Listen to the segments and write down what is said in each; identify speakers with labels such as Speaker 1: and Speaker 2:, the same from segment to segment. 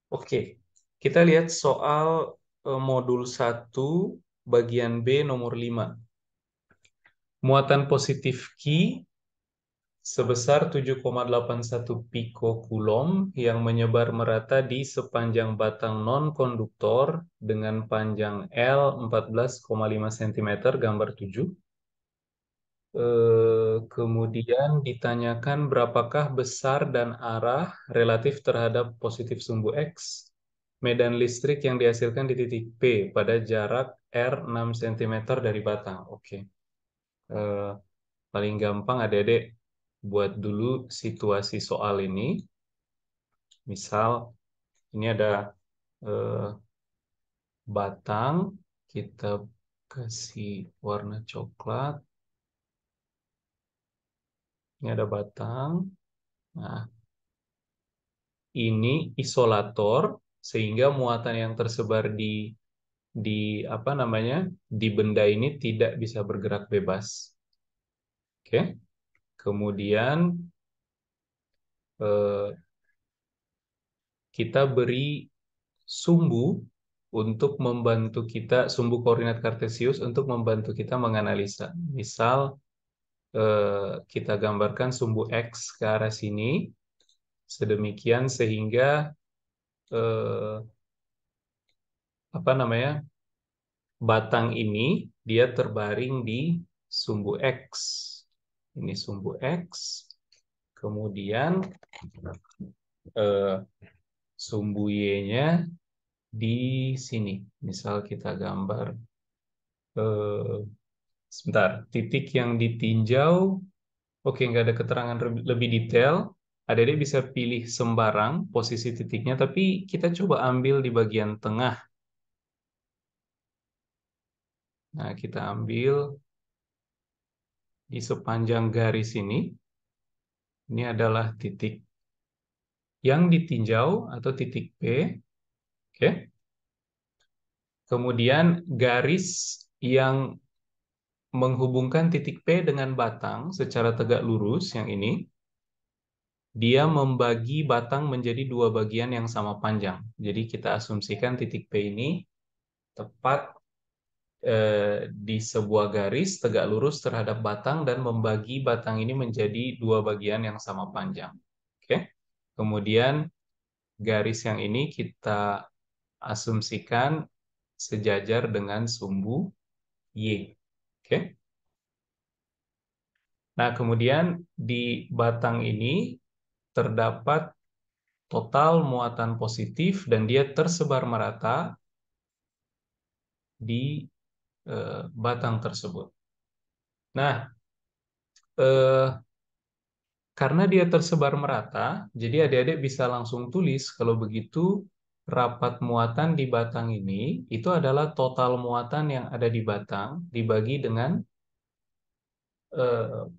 Speaker 1: Oke, kita lihat soal modul 1 bagian B nomor 5. Muatan positif Q sebesar 7,81 pikokulom yang menyebar merata di sepanjang batang non-konduktor dengan panjang L 14,5 cm gambar 7. Kemudian ditanyakan berapakah besar dan arah relatif terhadap positif sumbu X medan listrik yang dihasilkan di titik P pada jarak R 6 cm dari batang. Oke. Eh, Paling gampang adik-adik buat dulu situasi soal ini. Misal ini ada eh, batang, kita kasih warna coklat. Ini ada batang. Nah, ini isolator sehingga muatan yang tersebar di apa namanya di benda ini tidak bisa bergerak bebas. Oke. Kemudian eh, kita beri sumbu untuk membantu kita, sumbu koordinat kartesius untuk membantu kita menganalisa. Misal kita gambarkan sumbu X ke arah sini sedemikian sehingga eh, apa namanya batang ini dia terbaring di sumbu X. Ini sumbu X. Kemudian eh, sumbu Y-nya di sini. Misal kita gambar eh, sebentar, titik yang ditinjau. Oke, nggak ada keterangan lebih detail. Adik-adik bisa pilih sembarang posisi titiknya, tapi kita coba ambil di bagian tengah. Nah, kita ambil di sepanjang garis ini. Ini adalah titik yang ditinjau atau titik P. Oke. Kemudian garis yang menghubungkan titik P dengan batang secara tegak lurus yang ini, dia membagi batang menjadi dua bagian yang sama panjang. Jadi kita asumsikan titik P ini tepat di sebuah garis tegak lurus terhadap batang dan membagi batang ini menjadi dua bagian yang sama panjang. Oke. Kemudian garis yang ini kita asumsikan sejajar dengan sumbu Y. Oke. Nah, kemudian di batang ini terdapat total muatan positif dan dia tersebar merata di batang tersebut. Nah, eh, karena dia tersebar merata, jadi adik-adik bisa langsung tulis kalau begitu rapat muatan di batang ini itu adalah total muatan yang ada di batang dibagi dengan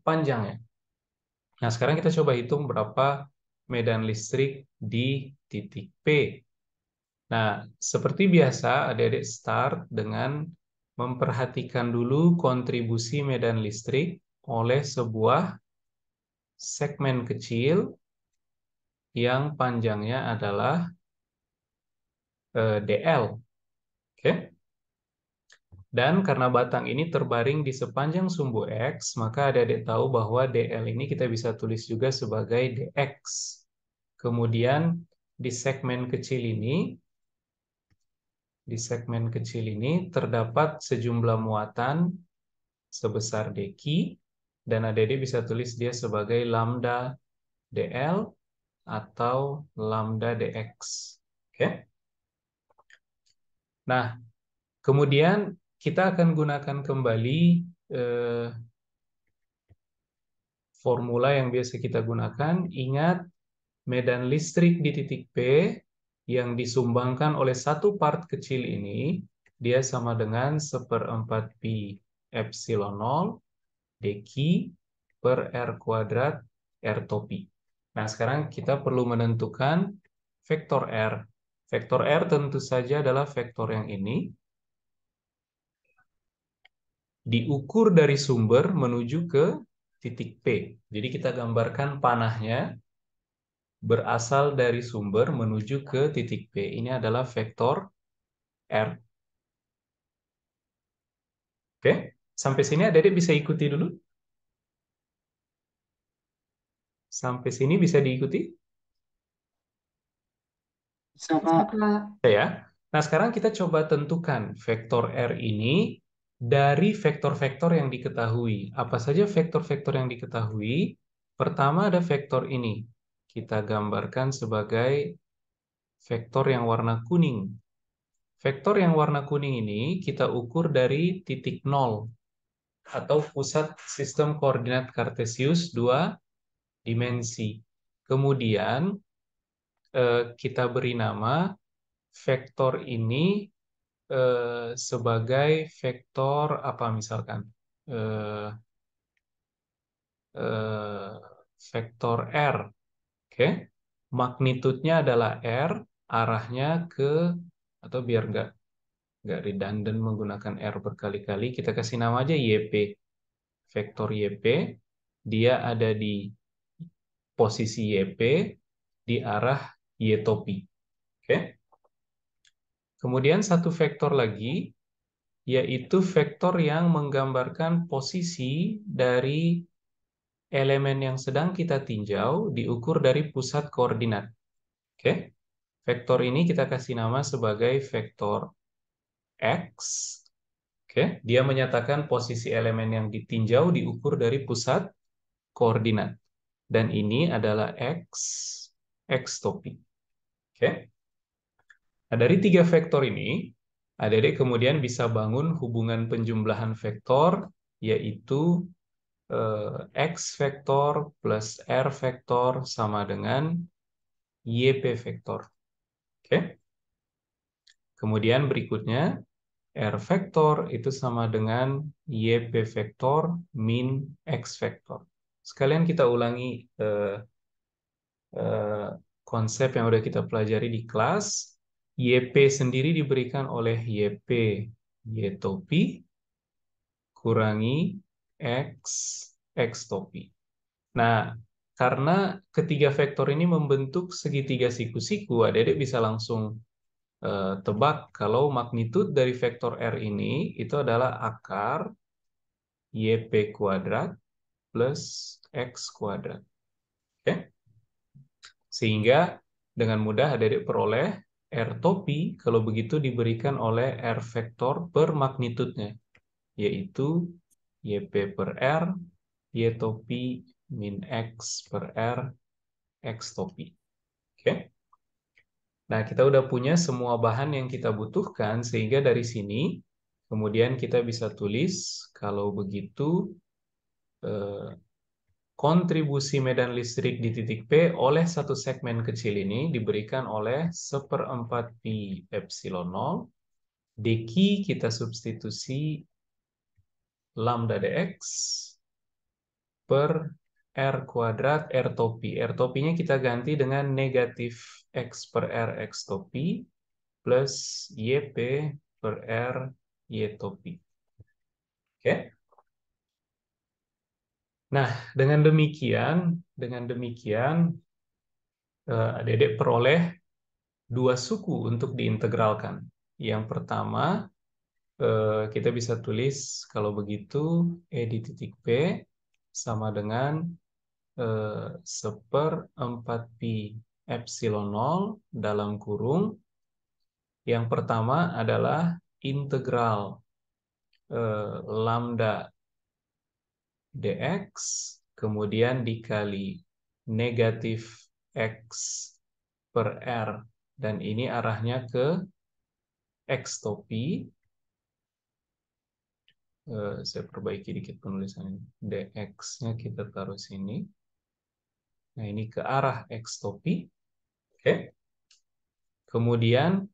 Speaker 1: panjangnya. Nah, sekarang kita coba hitung berapa medan listrik di titik P. Nah, seperti biasa, adik-adik start dengan memperhatikan dulu kontribusi medan listrik oleh sebuah segmen kecil yang panjangnya adalah DL. Oke? Dan karena batang ini terbaring di sepanjang sumbu X, maka adik-adik tahu bahwa DL ini kita bisa tulis juga sebagai DX. Kemudian di segmen kecil ini, terdapat sejumlah muatan sebesar dq dan adik-adik bisa tulis dia sebagai lambda dl atau lambda dx. Oke? Nah, kemudian kita akan gunakan kembali eh, formula yang biasa kita gunakan. Ingat, medan listrik di titik P yang disumbangkan oleh satu part kecil ini, dia sama dengan 1/4 pi epsilon 0 dq per R kuadrat R topi. Nah, sekarang kita perlu menentukan vektor R. Vektor R tentu saja adalah vektor yang ini, diukur dari sumber menuju ke titik P. Jadi kita gambarkan panahnya. berasal dari sumber menuju ke titik P. Ini adalah vektor R. Oke, sampai sini adik-adik bisa ikuti dulu? Sampai sini bisa diikuti?
Speaker 2: Bisa, Kak.
Speaker 1: Ya. Nah, sekarang kita coba tentukan vektor R ini dari vektor-vektor yang diketahui. Apa saja vektor-vektor yang diketahui? Pertama ada vektor ini. Kita gambarkan sebagai vektor yang warna kuning. Vektor yang warna kuning ini kita ukur dari titik 0 atau pusat sistem koordinat Kartesius 2 dimensi. Kemudian kita beri nama vektor ini sebagai vektor apa misalkan eh, eh, vektor R, oke? Magnitudnya adalah R, arahnya ke atau biar nggak redundant menggunakan R berkali-kali, kita kasih nama aja YP, vektor YP, dia ada di posisi YP di arah Y topi, oke? Kemudian satu vektor lagi yaitu vektor yang menggambarkan posisi dari elemen yang sedang kita tinjau diukur dari pusat koordinat. Oke, vektor ini kita kasih nama sebagai vektor X. Oke, dia menyatakan posisi elemen yang ditinjau diukur dari pusat koordinat. Dan ini adalah X topi. Oke, nah dari tiga vektor ini, adik-adik kemudian bisa bangun hubungan penjumlahan vektor, yaitu X vektor plus R vektor sama dengan YP vektor. Oke. Kemudian berikutnya, R vektor itu sama dengan YP vektor min X vektor. Sekalian kita ulangi eh, konsep yang udah kita pelajari di kelas. YP sendiri diberikan oleh YP Y topi kurangi X X topi. Nah, karena ketiga vektor ini membentuk segitiga siku-siku, adik-adik bisa langsung tebak kalau magnitud dari vektor R ini itu adalah akar YP kuadrat plus X kuadrat. Oke? Sehingga dengan mudah adik-adik peroleh R topi kalau begitu diberikan oleh R vektor per magnitudnya, yaitu YP per R, Y topi min X per R, X topi. Oke? Nah, kita udah punya semua bahan yang kita butuhkan, sehingga dari sini kemudian kita bisa tulis kalau begitu eh, kontribusi medan listrik di titik P oleh satu segmen kecil ini diberikan oleh 1/4 pi epsilon 0. dq kita substitusi lambda dx per R kuadrat R topi. R topinya kita ganti dengan negatif X per R X topi plus YP per R Y topi. Oke. Nah, dengan demikian adik-adik peroleh dua suku untuk diintegralkan. Yang pertama, kita bisa tulis kalau begitu E di titik P sama dengan 1/4 pi epsilon 0 dalam kurung. Yang pertama adalah integral lambda dx, kemudian dikali negatif x per r, dan ini arahnya ke x topi. Saya perbaiki dikit penulisannya. Dx-nya kita taruh sini. Nah, ini ke arah x topi. Oke. Kemudian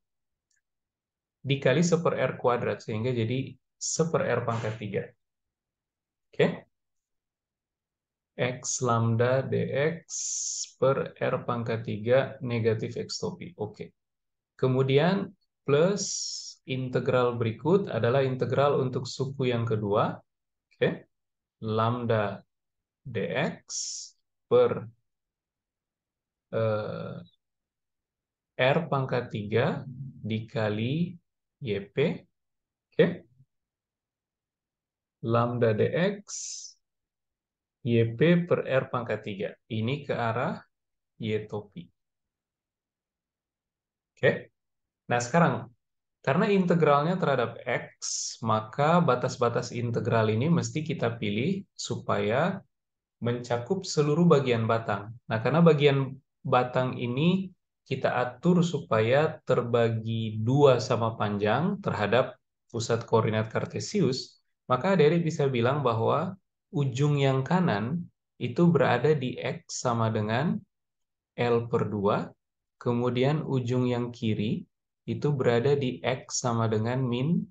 Speaker 1: dikali 1/r kuadrat, sehingga jadi 1/r pangkat 3. Oke. X lambda dx per r pangkat 3 negatif x topi. Oke. Kemudian plus integral berikut adalah integral untuk suku yang kedua. Oke. Lambda dx per R pangkat 3 dikali YP, oke? Lambda dx, YP per R pangkat 3. Ini ke arah Y topi. Oke? Nah, sekarang, karena integralnya terhadap X, maka batas-batas integral ini mesti kita pilih supaya mencakup seluruh bagian batang. Nah, karena bagian batang ini kita atur supaya terbagi 2 sama panjang terhadap pusat koordinat kartesius, maka adik-adik bisa bilang bahwa ujung yang kanan itu berada di X sama dengan L per 2, kemudian ujung yang kiri itu berada di X sama dengan min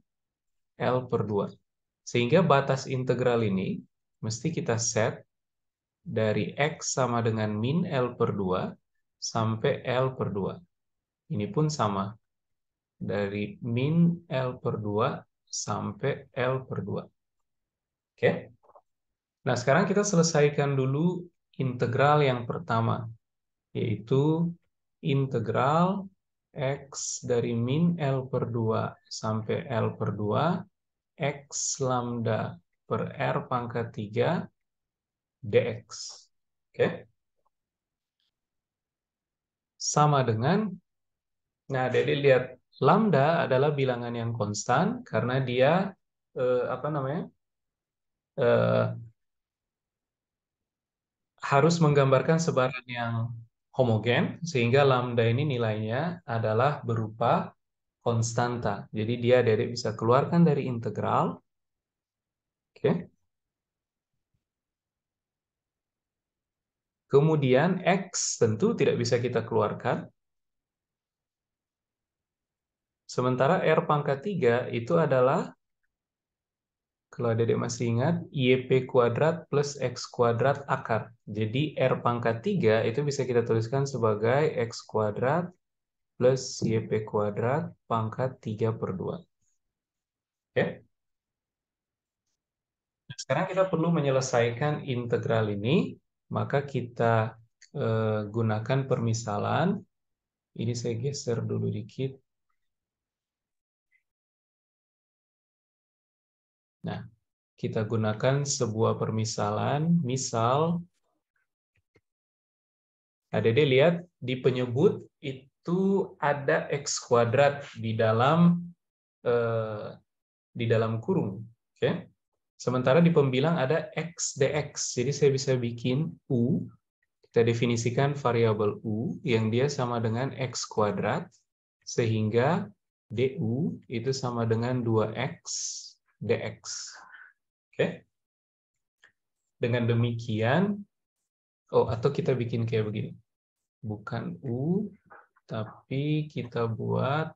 Speaker 1: L per 2. Sehingga batas integral ini mesti kita set dari X sama dengan min L per 2 sampai L per 2. Ini pun sama. Dari min L per 2 sampai L per 2. Oke? Nah, sekarang kita selesaikan dulu integral yang pertama, yaitu integral X dari min L per 2 sampai L per 2, X lambda per R pangkat 3 dx. Oke? Sama dengan, nah jadi lihat, lambda adalah bilangan yang konstan karena dia harus menggambarkan sebaran yang homogen, sehingga lambda ini nilainya adalah berupa konstanta. Jadi dia adik bisa keluarkan dari integral. Oke. Kemudian X tentu tidak bisa kita keluarkan. Sementara R pangkat 3 itu adalah, kalau adik masih ingat, YP kuadrat plus X kuadrat akar. Jadi R pangkat 3 itu bisa kita tuliskan sebagai X kuadrat plus YP kuadrat pangkat 3 per 2. Oke. Sekarang kita perlu menyelesaikan integral ini, maka kita gunakan permisalan. Ini saya geser dulu dikit. Nah, kita gunakan sebuah permisalan. Misal, adik-adik lihat di penyebut itu ada X kuadrat di dalam kurung. Oke. Sementara di pembilang ada X dx. Jadi saya bisa bikin U. Kita definisikan variabel U yang dia sama dengan X kuadrat, sehingga DU itu sama dengan 2X dx. Oke. Dengan demikian, atau kita bikin kayak begini. Bukan U, tapi kita buat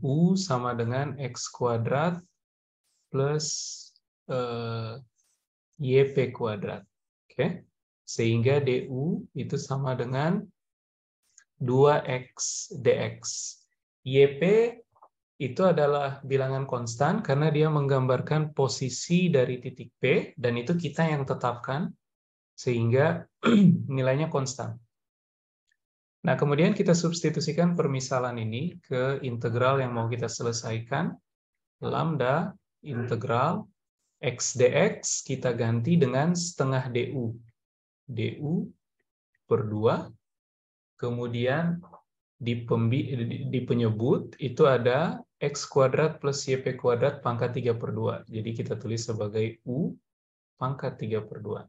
Speaker 1: U sama dengan X kuadrat plus YP kuadrat. Oke. Sehingga DU itu sama dengan 2X dx. YP itu adalah bilangan konstan karena dia menggambarkan posisi dari titik P, dan itu kita yang tetapkan, sehingga nilainya konstan. Nah, kemudian kita substitusikan permisalan ini ke integral yang mau kita selesaikan. Lambda integral X dx kita ganti dengan setengah DU. DU per 2. Kemudian di penyebut itu ada X kuadrat plus YP kuadrat pangkat 3 per 2. Jadi kita tulis sebagai U pangkat 3 per 2.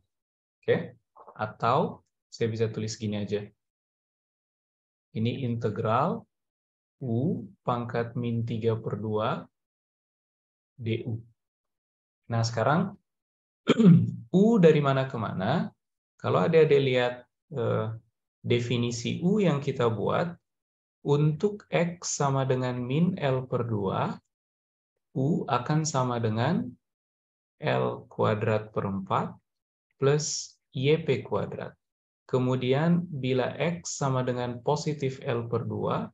Speaker 1: Oke? Atau saya bisa tulis gini aja. Ini integral U pangkat min 3 per 2 DU. Nah, sekarang U dari mana ke mana? Kalau adik-adik lihat definisi U yang kita buat, untuk X sama dengan min L per 2, U akan sama dengan L kuadrat per 4 plus YP kuadrat. Kemudian bila X sama dengan positif L per 2,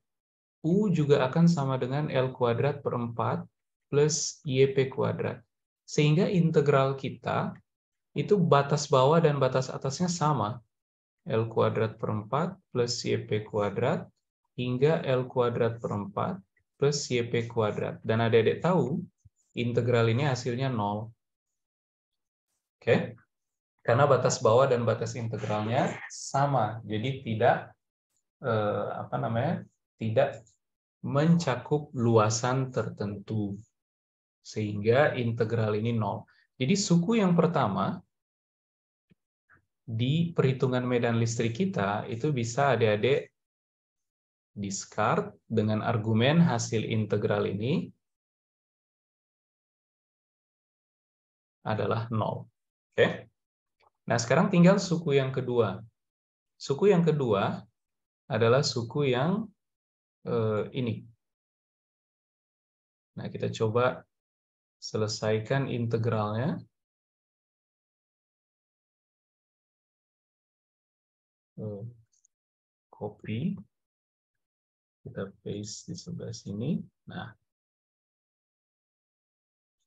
Speaker 1: U juga akan sama dengan L kuadrat per 4 plus YP kuadrat. Sehingga integral kita itu batas bawah dan batas atasnya sama. L kuadrat per 4 plus YP kuadrat hingga L kuadrat per 4 plus YP kuadrat. Dan adik-adik tahu, integral ini hasilnya 0. Oke? Karena batas bawah dan batas integralnya sama. Jadi tidak tidak mencakup luasan tertentu. Sehingga integral ini 0. Jadi suku yang pertama di perhitungan medan listrik kita itu bisa adik-adik discard dengan argumen hasil integral ini adalah 0. Oke? Nah, sekarang tinggal suku yang kedua. Suku yang kedua adalah suku yang ini. Nah, kita coba selesaikan integralnya. Copy. Kita paste di sebelah sini. Nah,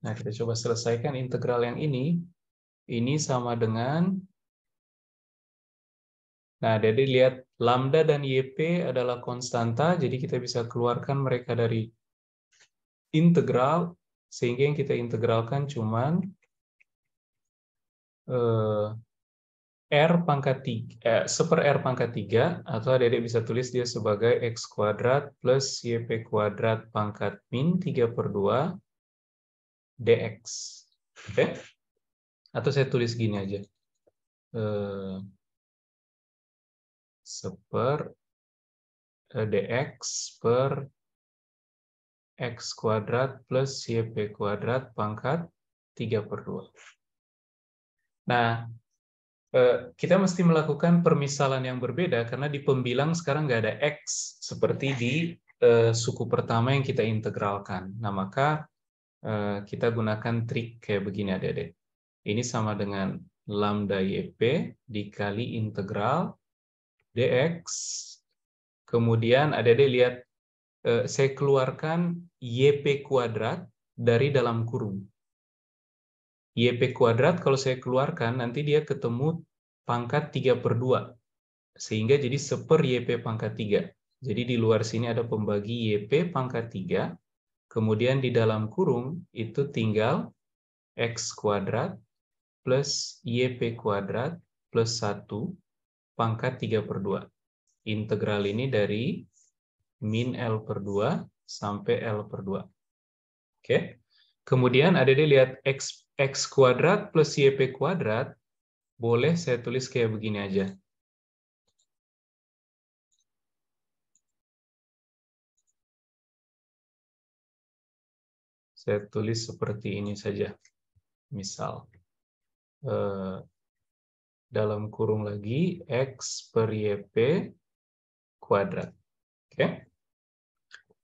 Speaker 1: kita coba selesaikan integral yang ini. Ini sama dengan, nah, jadi lihat lambda dan YP adalah konstanta, jadi kita bisa keluarkan mereka dari integral, sehingga yang kita integralkan cuman R pangkat 3, seper R pangkat 3, atau adik-adik bisa tulis dia sebagai X kuadrat plus YP kuadrat pangkat min 3/2 dx. Oke? Atau saya tulis gini aja. Seper dx per X kuadrat plus YP kuadrat pangkat 3/2. Nah, kita mesti melakukan permisalan yang berbeda karena di pembilang sekarang nggak ada X seperti di suku pertama yang kita integralkan. Nah, maka kita gunakan trik kayak begini adik-adik. Ini sama dengan lambda YP dikali integral dx. Kemudian adik-adik lihat, saya keluarkan YP kuadrat dari dalam kurung. YP kuadrat kalau saya keluarkan, nanti dia ketemu pangkat 3/2. Sehingga jadi seper YP pangkat 3. Jadi di luar sini ada pembagi YP pangkat 3. Kemudian di dalam kurung itu tinggal X kuadrat plus YP kuadrat plus 1 pangkat 3/2. Integral ini dari min L/2 sampai L/2. Oke. Kemudian adik-adik lihat X kuadrat plus YP kuadrat, boleh saya tulis kayak begini aja. Saya tulis seperti ini saja. Misal, dalam kurung lagi, X per YP kuadrat. Oke.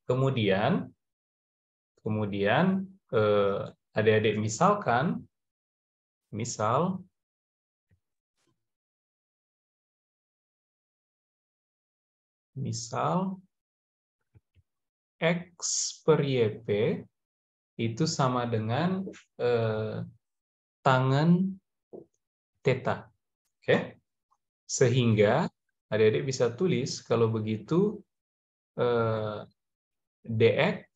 Speaker 1: Kemudian adik-adik misalkan, misal X per YP itu sama dengan tangen theta. Oke? Sehingga adik-adik bisa tulis kalau begitu dx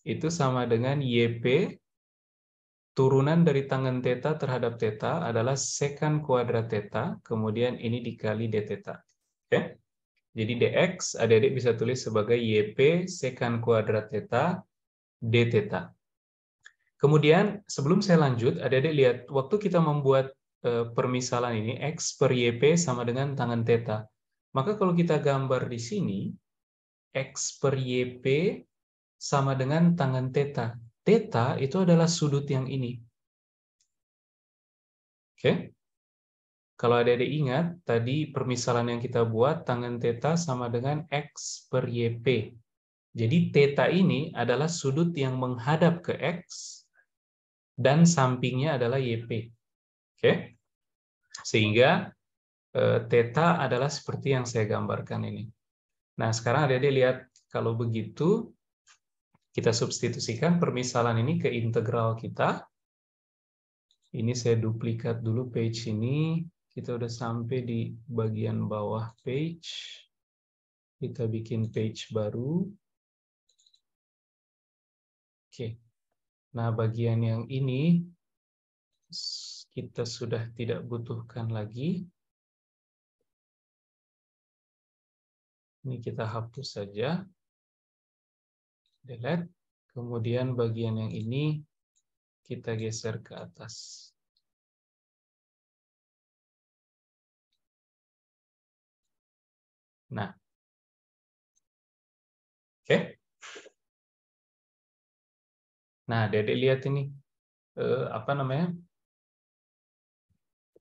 Speaker 1: itu sama dengan YP turunan dari tangen theta terhadap theta adalah secant kuadrat theta, kemudian ini dikali d theta. Oke? Jadi dx adik-adik bisa tulis sebagai YP secant kuadrat theta d theta. Kemudian sebelum saya lanjut, adik-adik lihat waktu kita membuat permisalan ini X per YP sama dengan tangen theta. Maka kalau kita gambar di sini X per YP sama dengan tangen theta. Theta itu adalah sudut yang ini. Oke? Kalau adik-adik ingat, tadi permisalan yang kita buat tangen theta sama dengan X per YP. Jadi theta ini adalah sudut yang menghadap ke X dan sampingnya adalah YP. Oke? Sehingga theta adalah seperti yang saya gambarkan ini. Nah, sekarang adik-adik lihat, kalau begitu kita substitusikan permisalan ini ke integral kita. Ini saya duplikat dulu page ini, Kita udah sampai di bagian bawah page. Kita bikin page baru. Oke. Nah, bagian yang ini kita sudah tidak butuhkan lagi. Ini kita hapus saja. Delete. Kemudian bagian yang ini kita geser ke atas. Nah. Oke. Nah, Dedek lihat ini. Apa namanya?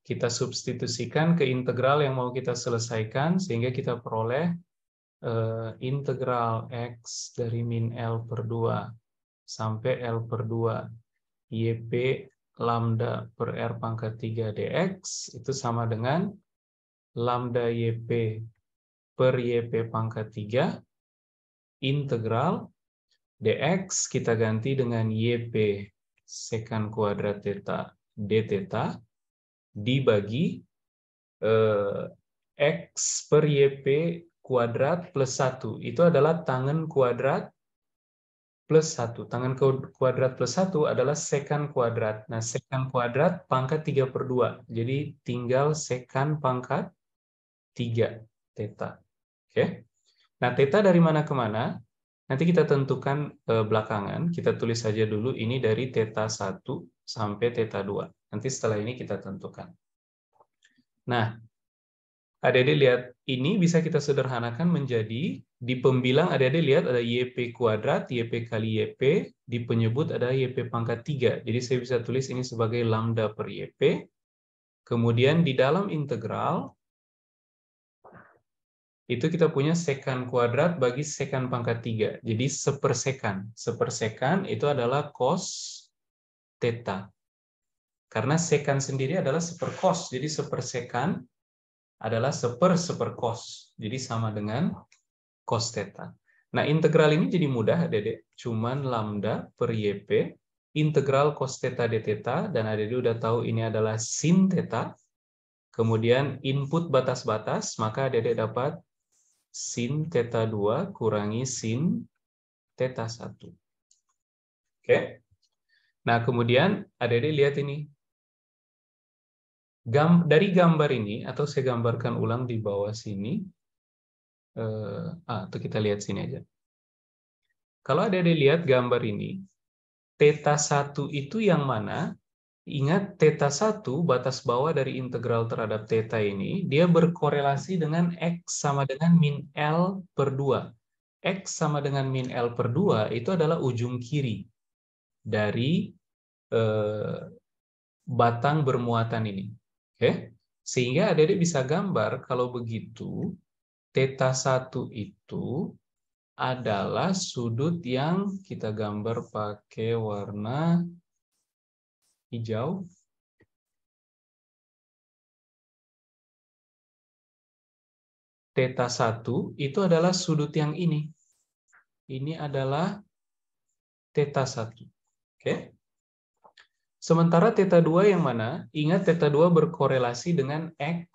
Speaker 1: Kita substitusikan ke integral yang mau kita selesaikan sehingga kita peroleh integral X dari min L per 2 sampai L per 2 YP lambda per R pangkat 3 dx itu sama dengan lambda YP per YP pangkat 3 integral dx kita ganti dengan YP sekant kuadrat theta d theta dibagi X per YP kuadrat plus 1. Itu adalah tangen kuadrat plus 1. Tangen kuadrat plus 1 adalah sekant kuadrat. Nah, sekant kuadrat pangkat 3 per 2. Jadi tinggal sekant pangkat 3 theta. Oke. Nah, theta dari mana ke mana? Nanti kita tentukan belakangan. Kita tulis saja dulu ini dari theta 1 sampai theta 2. Nanti setelah ini kita tentukan. Nah, adik-adik lihat, ini bisa kita sederhanakan menjadi, di pembilang adik-adik lihat ada YP kuadrat, YP kali YP, di penyebut ada YP pangkat 3. Jadi saya bisa tulis ini sebagai lambda per YP. Kemudian di dalam integral, itu kita punya sekant kuadrat bagi sekant pangkat 3. Jadi sepersekan. Sepersekan itu adalah cos theta. Karena sekant sendiri adalah sepercos, jadi sepersekan adalah seper cos. Jadi sama dengan cos theta. Nah, integral ini jadi mudah, Dedek. Cuman lambda per YP, integral cos theta d theta, dan Dedek udah tahu ini adalah sin theta. Kemudian input batas-batas, maka Dedek dapat sin theta 2 kurangi sin theta 1. Oke. Nah, kemudian Dedek lihat ini. Dari gambar ini, atau saya gambarkan ulang di bawah sini, atau kita lihat sini aja. Kalau ada lihat gambar ini, theta 1 itu yang mana? Ingat, theta 1, batas bawah dari integral terhadap theta ini, dia berkorelasi dengan X sama dengan min L per 2. X sama dengan min L per 2 itu adalah ujung kiri dari batang bermuatan ini. Oke? Sehingga adik-adik bisa gambar kalau begitu, theta 1 itu adalah sudut yang kita gambar pakai warna hijau. Theta 1 itu adalah sudut yang ini. Ini adalah theta 1. Oke? Sementara theta 2 yang mana? Ingat theta 2 berkorelasi dengan X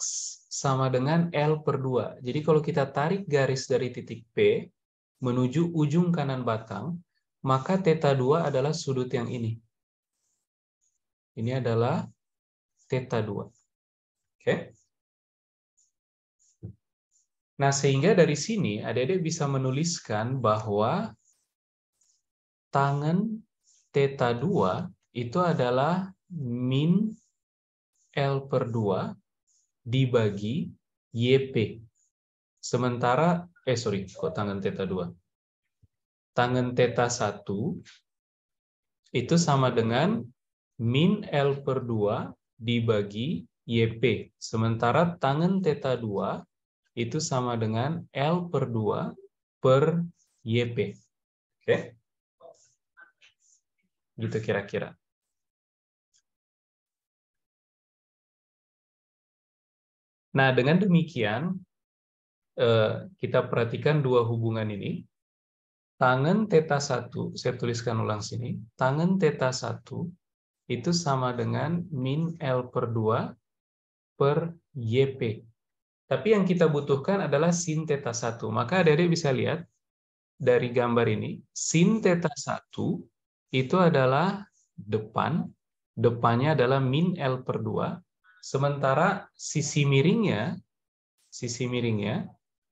Speaker 1: sama dengan L per 2. Jadi kalau kita tarik garis dari titik P menuju ujung kanan batang, maka theta 2 adalah sudut yang ini. Ini adalah theta 2. Oke? Nah, sehingga dari sini adik-adik bisa menuliskan bahwa tangen theta 2 itu adalah min L per 2 dibagi YP. Sementara, kok tangen theta 2? Tangen theta 1 itu sama dengan min L per 2 dibagi YP. Sementara tangen theta 2 itu sama dengan L per 2 per YP. Oke? Gitu kira-kira. Nah, dengan demikian, kita perhatikan dua hubungan ini. Tangen theta 1, saya tuliskan ulang sini. Tangen theta 1 itu sama dengan min L per 2 per YP. Tapi yang kita butuhkan adalah sin theta 1. Maka adik-adik bisa lihat dari gambar ini, sin theta 1 itu adalah depan, depannya adalah min L per 2, sementara sisi miringnya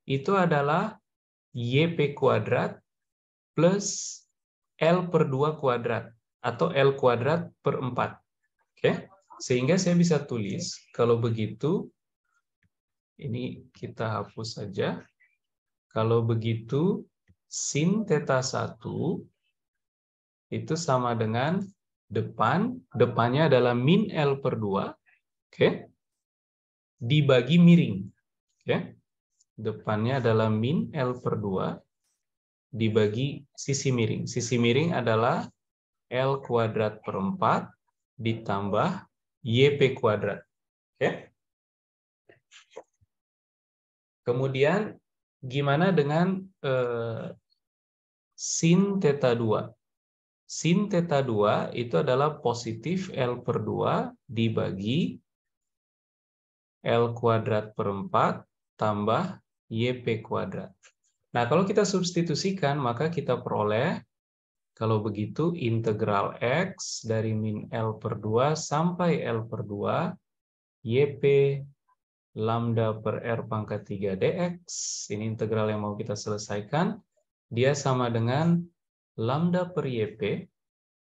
Speaker 1: itu adalah YP kuadrat plus L per 2 kuadrat, atau L kuadrat per 4. Oke? Sehingga saya bisa tulis, kalau begitu, ini kita hapus saja. Kalau begitu, sin theta 1 itu sama dengan depannya adalah min L per 2, oke? Dibagi miring, oke? Depannya adalah min L per 2, dibagi sisi miring. Sisi miring adalah L kuadrat per 4 ditambah YP kuadrat, oke? Kemudian gimana dengan sin theta 2? Sin theta 2 itu adalah positif L per 2 dibagi L kuadrat per 4 tambah YP kuadrat. Nah, kalau kita substitusikan, maka kita peroleh, kalau begitu, integral X dari min L per 2 sampai L per 2, YP lambda per R pangkat 3 dx, ini integral yang mau kita selesaikan, dia sama dengan lambda per YP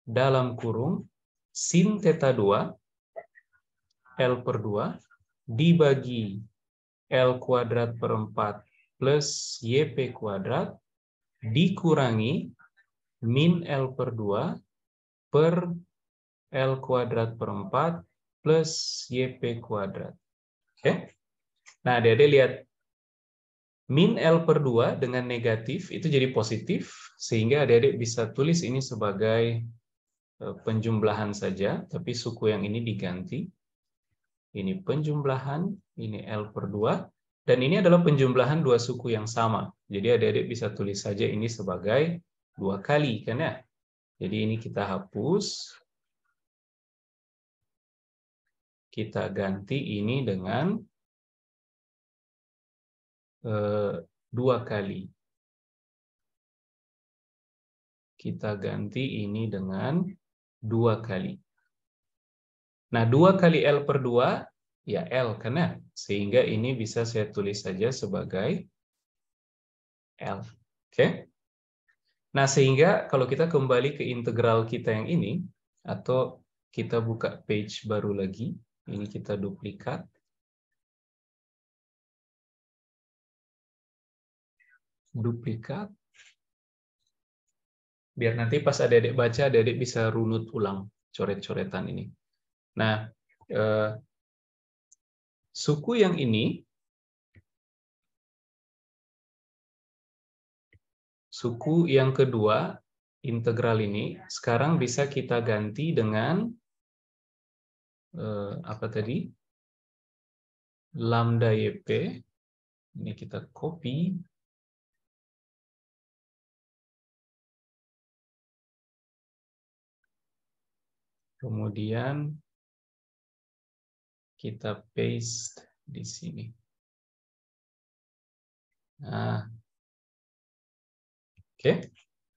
Speaker 1: dalam kurung sin theta 2 L per 2 dibagi L kuadrat per 4 plus YP kuadrat dikurangi min L per 2 per L kuadrat per 4 plus YP kuadrat. Oke? Nah, adik-adik lihat. Min L per 2 dengan negatif itu jadi positif, sehingga adik-adik bisa tulis ini sebagai penjumlahan saja, tapi suku yang ini diganti. Ini penjumlahan, ini L per 2, dan ini adalah penjumlahan dua suku yang sama. Jadi adik-adik bisa tulis saja ini sebagai 2 kali, kan ya? Jadi ini kita hapus. Kita ganti ini dengan 2 kali. Kita ganti ini dengan 2 kali. Nah, 2 kali L per 2, ya L, kan ya? Sehingga ini bisa saya tulis saja sebagai L. Oke? Nah, sehingga kalau kita kembali ke integral kita yang ini, atau kita buka page baru lagi, ini kita duplikat. Duplikat. Biar nanti pas adik-adik baca, adik-adik bisa runut ulang coret-coretan ini. Nah, suku yang ini, suku yang kedua, integral ini, sekarang bisa kita ganti dengan, apa tadi? Lambda YP. Ini kita copy. Kemudian kita paste di sini. Nah, oke.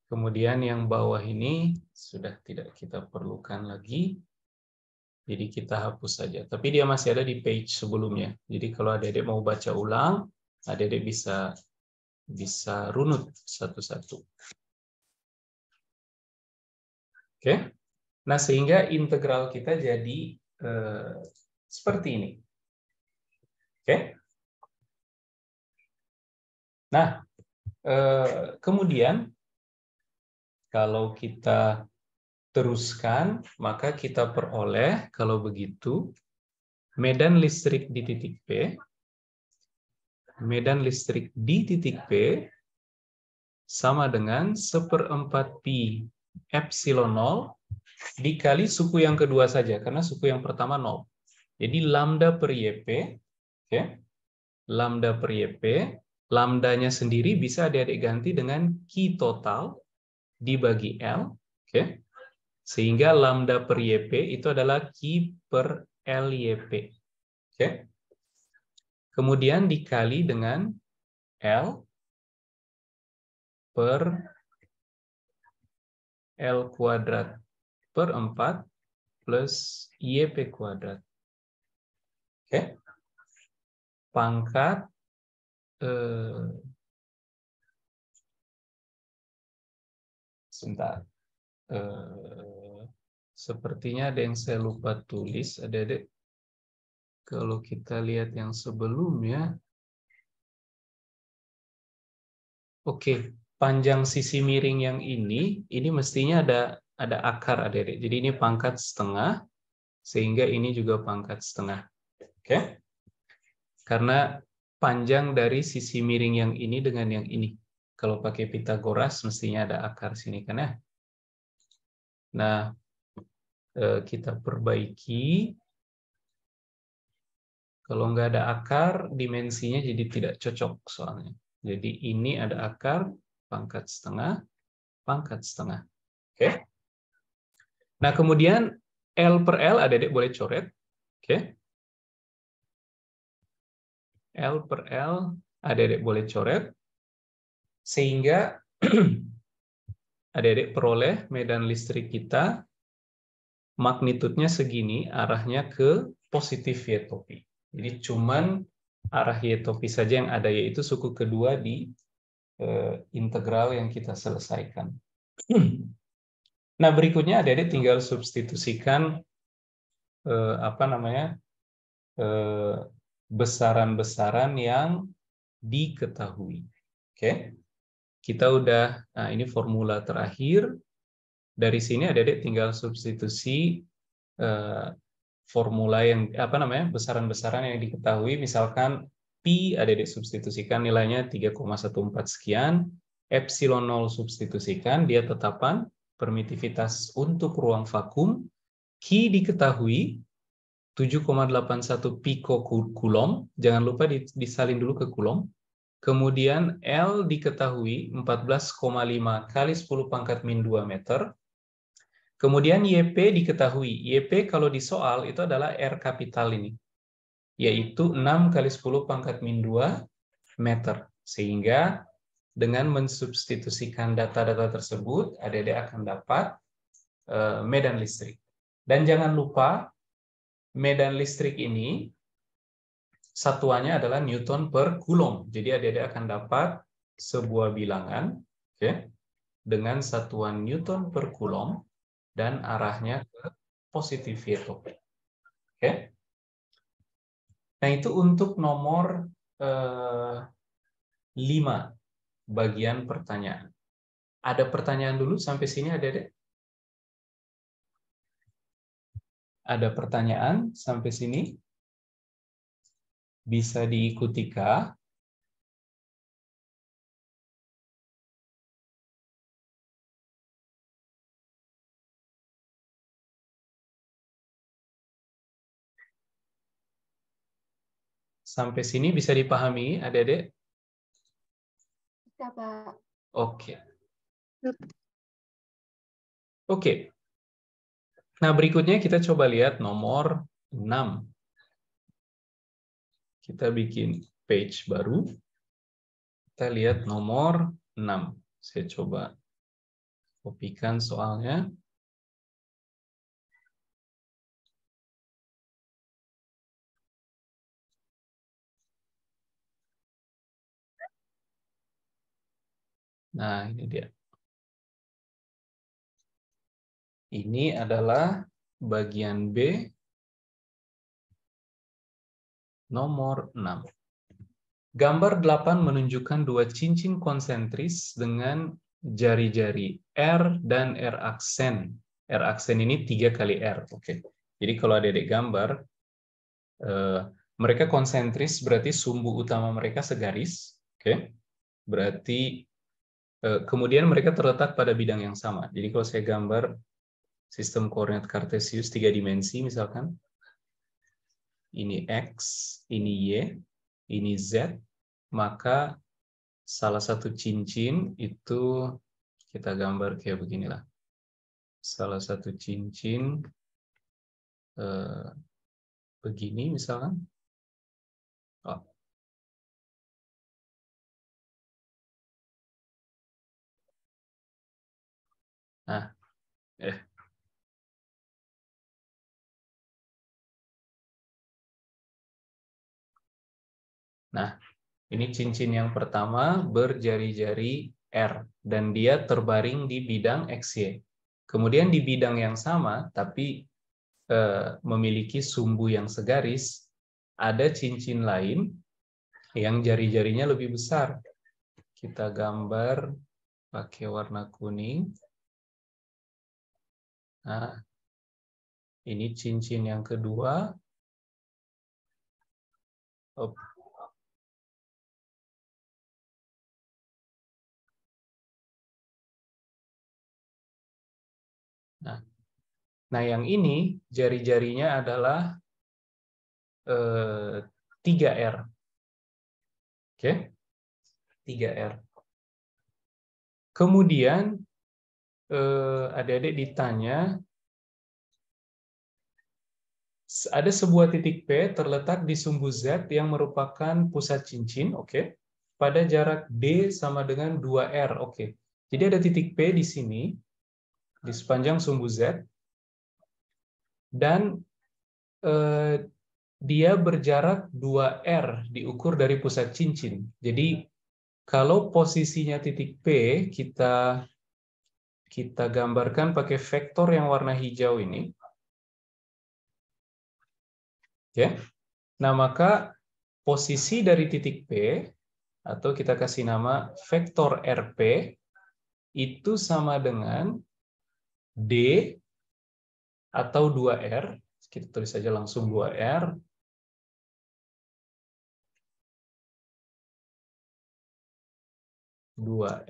Speaker 1: Kemudian yang bawah ini sudah tidak kita perlukan lagi. Jadi kita hapus saja. Tapi dia masih ada di page sebelumnya. Jadi kalau adik-adik mau baca ulang, adik-adik bisa runut satu-satu. Oke. Nah, sehingga integral kita jadi seperti ini. Oke. Nah, kemudian kalau kita teruskan, maka kita peroleh, kalau begitu, medan listrik di titik P, medan listrik di titik P sama dengan 1/4 pi epsilon 0 dikali suku yang kedua saja, karena suku yang pertama 0. Jadi lambda per YP, oke? Lambda per YP, lambdanya sendiri bisa adik-adik ganti dengan Q total dibagi L, oke? Sehingga lambda per YP itu adalah Q per LYP, oke? kemudian dikali dengan L per L kuadrat per 4 plus YP kuadrat. Oke. Pangkat sebentar. Sepertinya ada yang saya lupa tulis, adik-adik. Kalau kita lihat yang sebelumnya, oke, panjang sisi miring yang ini mestinya ada akar, adik-adik. Jadi ini pangkat setengah, sehingga ini juga pangkat setengah. Oke? Karena panjang dari sisi miring yang ini dengan yang ini. Kalau pakai Pitagoras, mestinya ada akar sini, kan ya? Nah, kita perbaiki. Kalau nggak ada akar, dimensinya jadi tidak cocok soalnya. Jadi ini ada akar, pangkat setengah, pangkat setengah. Oke? Nah, kemudian L per L, adik-adik boleh coret. Oke? L per L, adik-adik boleh coret. Sehingga adik-adik peroleh medan listrik kita, magnitudenya segini, arahnya ke positif Y topi. Jadi cuman arah Y topi saja yang ada, yaitu suku kedua di integral yang kita selesaikan. Nah, berikutnya adik-adik tinggal substitusikan besaran-besaran yang diketahui. Oke, kita udah, nah ini formula terakhir. Dari sini adik-adik tinggal substitusi formula yang besaran-besaran yang diketahui. Misalkan pi adik-adik substitusikan nilainya 3,14 sekian, epsilon 0 substitusikan, dia tetapan permitivitas untuk ruang vakum, Q diketahui 7,81 picocoulomb, jangan lupa disalin dulu ke coulomb. Kemudian L diketahui 14,5 kali 10 pangkat min 2 meter. Kemudian YP diketahui. YP kalau di soal itu adalah R kapital ini, yaitu 6 kali 10 pangkat min 2 meter. Sehingga dengan mensubstitusikan data-data tersebut, adik-adik akan dapat medan listrik. Dan jangan lupa, medan listrik ini satuannya adalah Newton per Coulomb. Jadi adik-adik akan dapat sebuah bilangan, dengan satuan Newton per Coulomb dan arahnya ke positif Y topi. Nah, itu untuk nomor 5 bagian pertanyaan. Ada pertanyaan dulu sampai sini, adik-adik? Ada pertanyaan sampai sini? Bisa diikuti kah? Sampai sini bisa dipahami, adik-adik?
Speaker 2: Bisa, Pak.
Speaker 1: Oke. Oke. Nah, berikutnya kita coba lihat nomor 6. Kita bikin page baru. Kita lihat nomor 6. Saya coba kopikan soalnya. Nah, ini dia. Ini adalah bagian B nomor 6. Gambar 8 menunjukkan dua cincin konsentris dengan jari-jari R dan R aksen. R aksen ini 3 kali R. Oke. Jadi kalau adik-adik gambar, mereka konsentris berarti sumbu utama mereka segaris. Oke. Berarti kemudian mereka terletak pada bidang yang sama. Jadi kalau saya gambar sistem koordinat kartesius 3 dimensi misalkan, ini X, ini Y, ini Z, maka salah satu cincin itu kita gambar kayak beginilah. Salah satu cincin begini misalkan. Oh, Nah, Nah, ini cincin yang pertama berjari-jari R dan dia terbaring di bidang XY. Kemudian di bidang yang sama tapi memiliki sumbu yang segaris, ada cincin lain yang jari-jarinya lebih besar. Kita gambar pakai warna kuning. Nah, ini cincin yang kedua. Nah, yang ini jari-jarinya adalah 3R. Oke? 3R. Kemudian adik-adik ditanya, ada sebuah titik P terletak di sumbu Z yang merupakan pusat cincin, oke? Pada jarak D sama dengan 2R, oke. Jadi ada titik P di sini, di sepanjang sumbu Z, dan dia berjarak 2R diukur dari pusat cincin. Jadi kalau posisinya titik P kita gambarkan pakai vektor yang warna hijau ini, ya. Nah, maka posisi dari titik P atau kita kasih nama vektor RP itu sama dengan D atau 2R. Kita tulis saja langsung 2R. dua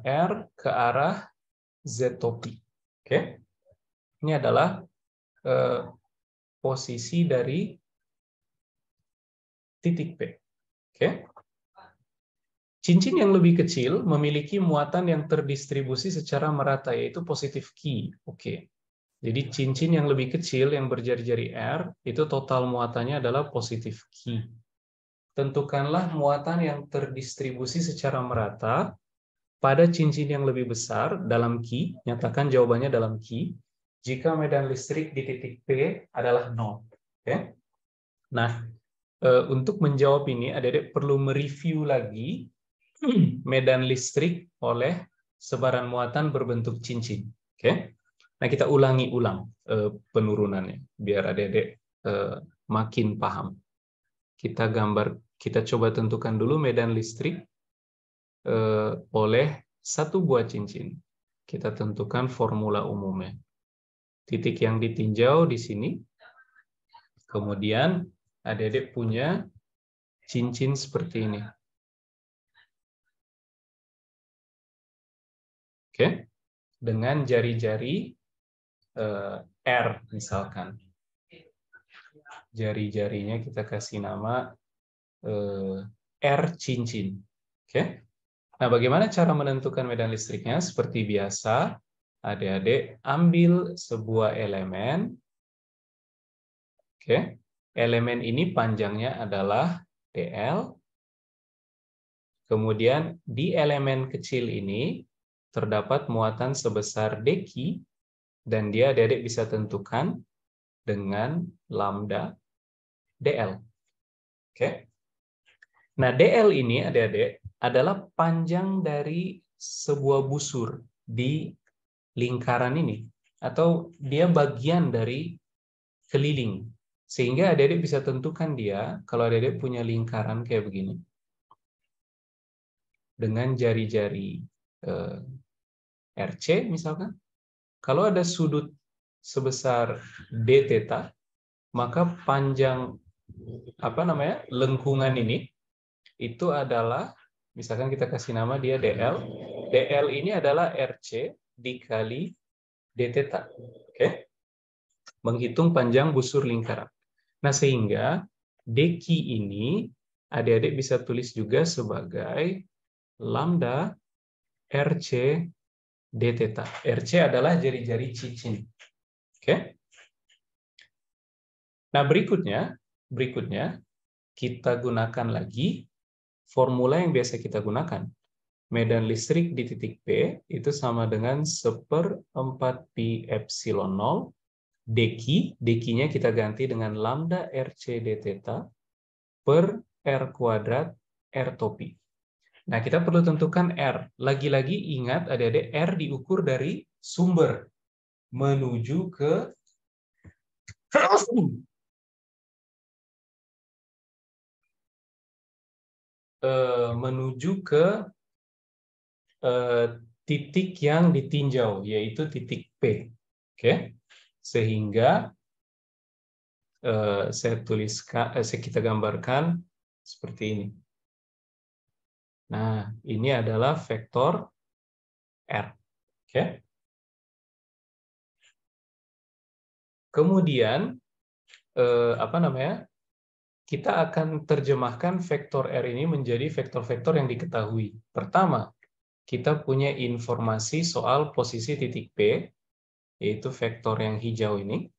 Speaker 1: R ke arah Z topi. Oke. Ini adalah posisi dari titik P. Oke. Cincin yang lebih kecil memiliki muatan yang terdistribusi secara merata, yaitu positif Q. Oke. Jadi cincin yang lebih kecil yang berjari-jari R, itu total muatannya adalah positif Q. Tentukanlah muatan yang terdistribusi secara merata pada cincin yang lebih besar dalam Q, nyatakan jawabannya dalam Q, jika medan listrik di titik P adalah 0. Oke? Nah, untuk menjawab ini, adik-adik perlu mereview lagi medan listrik oleh sebaran muatan berbentuk cincin. Oke? Nah, kita ulang penurunannya biar adik-adik makin paham. Kita coba tentukan dulu medan listrik oleh satu buah cincin. Kita tentukan formula umumnya. Titik yang ditinjau di sini. Kemudian adik-adik punya cincin seperti ini. Oke? Dengan jari-jari R misalkan. Jari-jarinya kita kasih nama R cincin. Oke? Nah, bagaimana cara menentukan medan listriknya? Seperti biasa, adik-adik ambil sebuah elemen. Oke? Elemen ini panjangnya adalah DL. Kemudian di elemen kecil ini terdapat muatan sebesar dq, dan dia adik-adik bisa tentukan dengan lambda DL. Oke? Nah, DL ini adik-adik adalah panjang dari sebuah busur di lingkaran ini, atau dia bagian dari keliling. Sehingga adik-adik bisa tentukan dia, kalau adik-adik punya lingkaran kayak begini, dengan jari-jari RC misalkan, kalau ada sudut sebesar d theta, maka panjang lengkungan ini itu adalah, misalkan kita kasih nama dia DL. DL ini adalah RC dikali d theta. Oke? Menghitung panjang busur lingkaran. Nah, sehingga dq ini adik-adik bisa tulis juga sebagai lambda RC d theta. RC adalah jari-jari cincin. Oke? Nah, berikutnya kita gunakan lagi formula yang biasa kita gunakan. medan listrik di titik P itu sama dengan 1/4 pi epsilon 0 dq, dq-nya kita ganti dengan lambda RC d theta per R kuadrat R topi. Nah, kita perlu tentukan R. Lagi-lagi ingat adik-adik, R diukur dari sumber menuju ke titik yang ditinjau, yaitu titik P. Oke, sehingga saya tuliskan, kita gambarkan seperti ini. Nah, ini adalah vektor R. Oke. Kemudian kita akan terjemahkan vektor R ini menjadi vektor-vektor yang diketahui. Pertama, kita punya informasi soal posisi titik P, yaitu vektor yang hijau ini.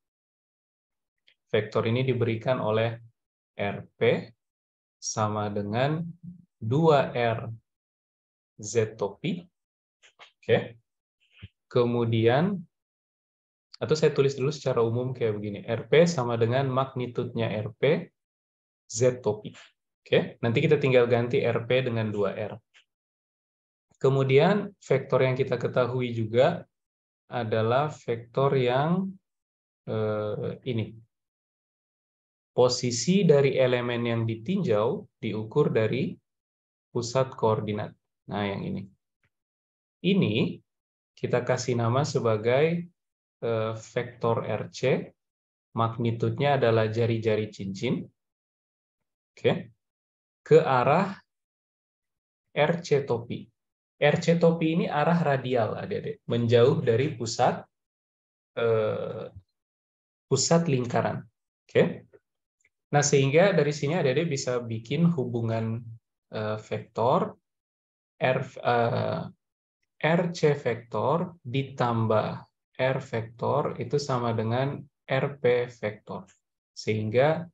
Speaker 1: Vektor ini diberikan oleh RP sama dengan 2R Z topi. Oke. Kemudian, atau saya tulis dulu secara umum kayak begini. RP sama dengan magnitudenya RP Z topi. Oke. Nanti kita tinggal ganti RP dengan 2R. Kemudian vektor yang kita ketahui juga adalah vektor yang ini. Posisi dari elemen yang ditinjau diukur dari pusat koordinat. Nah, yang ini. Ini kita kasih nama sebagai vektor RC. Magnitudenya adalah jari-jari cincin. Oke. Ke arah RC topi. RC topi ini arah radial, adik-adik. Menjauh dari pusat lingkaran. Oke. Nah, sehingga dari sini adik-adik bisa bikin hubungan vektor RC vektor ditambah R vektor itu sama dengan RP vektor. Sehingga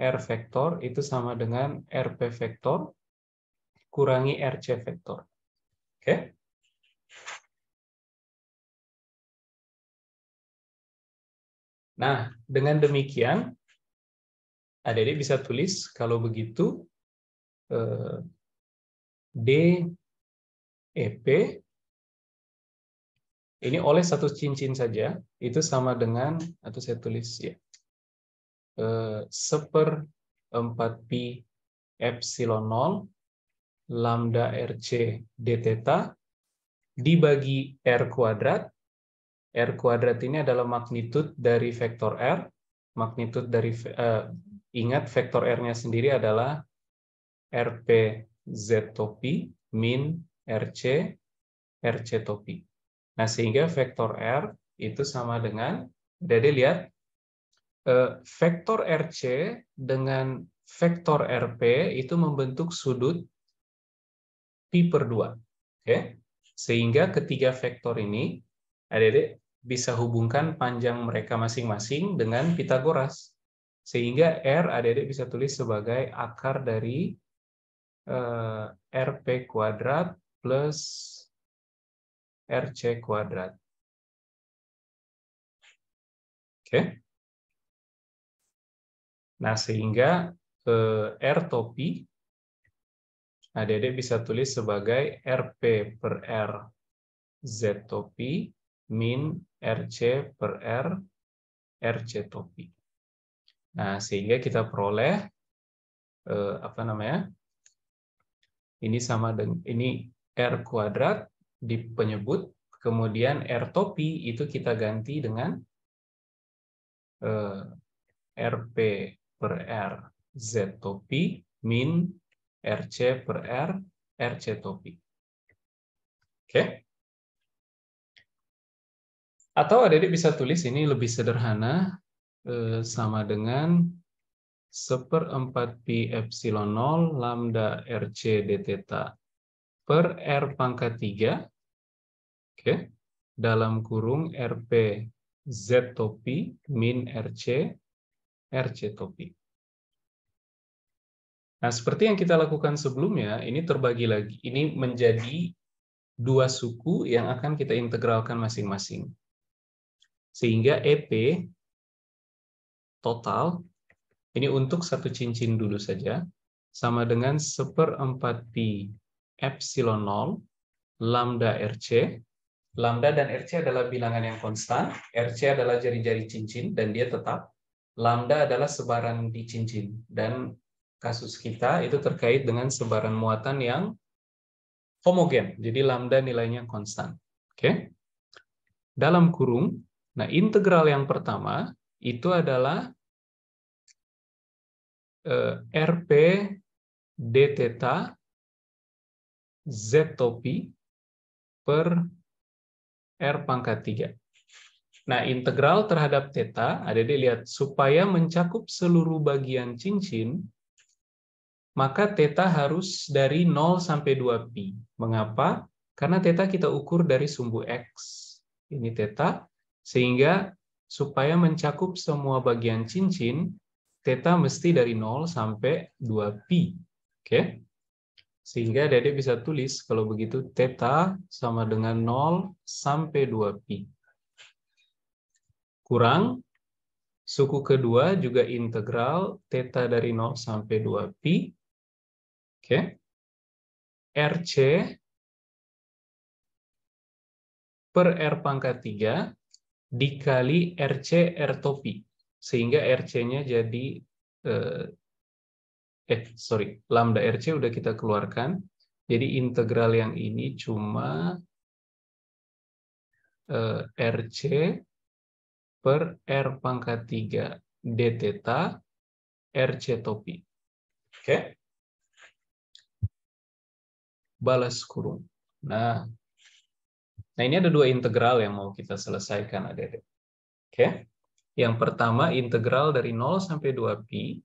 Speaker 1: R vektor itu sama dengan RP vektor kurangi RC vektor. Oke? Nah, dengan demikian adik-adik bisa tulis kalau begitu DEP ini oleh satu cincin saja itu sama dengan, atau saya tulis ya, 1/4 pi epsilon 0 lambda RC d theta dibagi R kuadrat. R kuadrat ini adalah magnitud dari vektor R. Magnitud dari ingat vektor R-nya sendiri adalah RP Z topi min RC topi. Nah, sehingga vektor R itu sama dengan, jadi lihat, vektor RC dengan vektor RP itu membentuk sudut pi per 2. Oke? Sehingga ketiga vektor ini, adik-adik bisa hubungkan panjang mereka masing-masing dengan Pitagoras. Sehingga R adik-adik bisa tulis sebagai akar dari RP kuadrat plus RC kuadrat. Oke. Nah, sehingga R topi adik-adik bisa tulis sebagai RP per R Z topi min RC per R RC topi. Nah, sehingga kita peroleh ini sama dengan ini R kuadrat di penyebut, kemudian R topi itu kita ganti dengan RP per R Z topi min RC per R RC topi. Oke? Atau adik-adik bisa tulis ini lebih sederhana, sama dengan 1/4 pi epsilon 0 lambda RC d theta per R pangkat 3, oke, dalam kurung RP Z topi min RC topi. Nah, seperti yang kita lakukan sebelumnya, ini terbagi lagi. Ini menjadi dua suku yang akan kita integralkan masing-masing. Sehingga EP total, ini untuk satu cincin dulu saja, sama dengan 1/4 pi epsilon 0 lambda RC. Lambda dan RC adalah bilangan yang konstan, RC adalah jari-jari cincin, dan dia tetap. Lambda adalah sebaran di cincin, dan kasus kita itu terkait dengan sebaran muatan yang homogen, jadi lambda nilainya konstan. Oke? Dalam kurung, nah integral yang pertama itu adalah RP d theta z topi per R pangkat 3. Nah, integral terhadap theta, adik-adik lihat, supaya mencakup seluruh bagian cincin, maka theta harus dari 0 sampai 2pi. Mengapa? Karena theta kita ukur dari sumbu X. Ini theta, sehingga supaya mencakup semua bagian cincin, theta mesti dari 0 sampai 2pi. Oke? Sehingga adik-adik bisa tulis kalau begitu theta sama dengan 0 sampai 2pi. Kurang, suku kedua juga integral theta dari 0 sampai 2pi. Oke. RC per R pangkat 3 dikali RC R topi. Sehingga RC-nya jadi, lambda RC udah kita keluarkan. Jadi integral yang ini cuma RC per R pangkat 3 d theta RC topi. Oke? Balas kurung. Nah, ini ada dua integral yang mau kita selesaikan, adik-adik. Oke? Yang pertama, integral dari 0 sampai 2pi,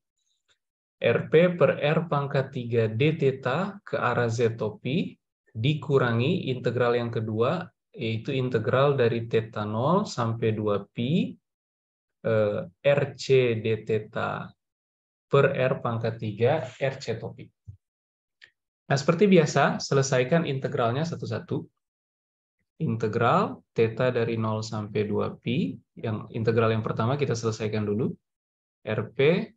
Speaker 1: RP per R pangkat 3 d theta ke arah Z topi, dikurangi integral yang kedua, yaitu integral dari theta 0 sampai 2pi, RC d theta per R pangkat 3 RC topi. Nah, seperti biasa, selesaikan integralnya satu-satu. Integral theta dari 0 sampai 2pi, yang integral yang pertama kita selesaikan dulu. RP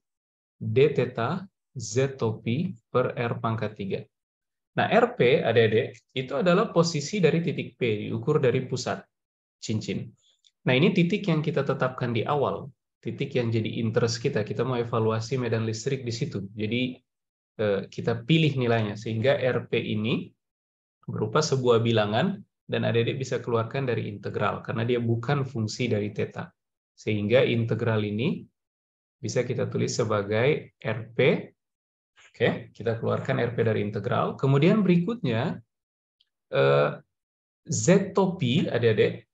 Speaker 1: d theta Z topi per R pangkat 3. Nah, RP, adik-adik, itu adalah posisi dari titik P, diukur dari pusat cincin. Nah, ini titik yang kita tetapkan di awal, titik yang jadi interest kita. Kita mau evaluasi medan listrik di situ. Jadi, kita pilih nilainya, sehingga RP ini berupa sebuah bilangan, dan adik-adik bisa keluarkan dari integral, karena dia bukan fungsi dari theta. Sehingga integral ini bisa kita tulis sebagai RP. Oke, kita keluarkan RP dari integral. Kemudian berikutnya, Z topi, adik-adik,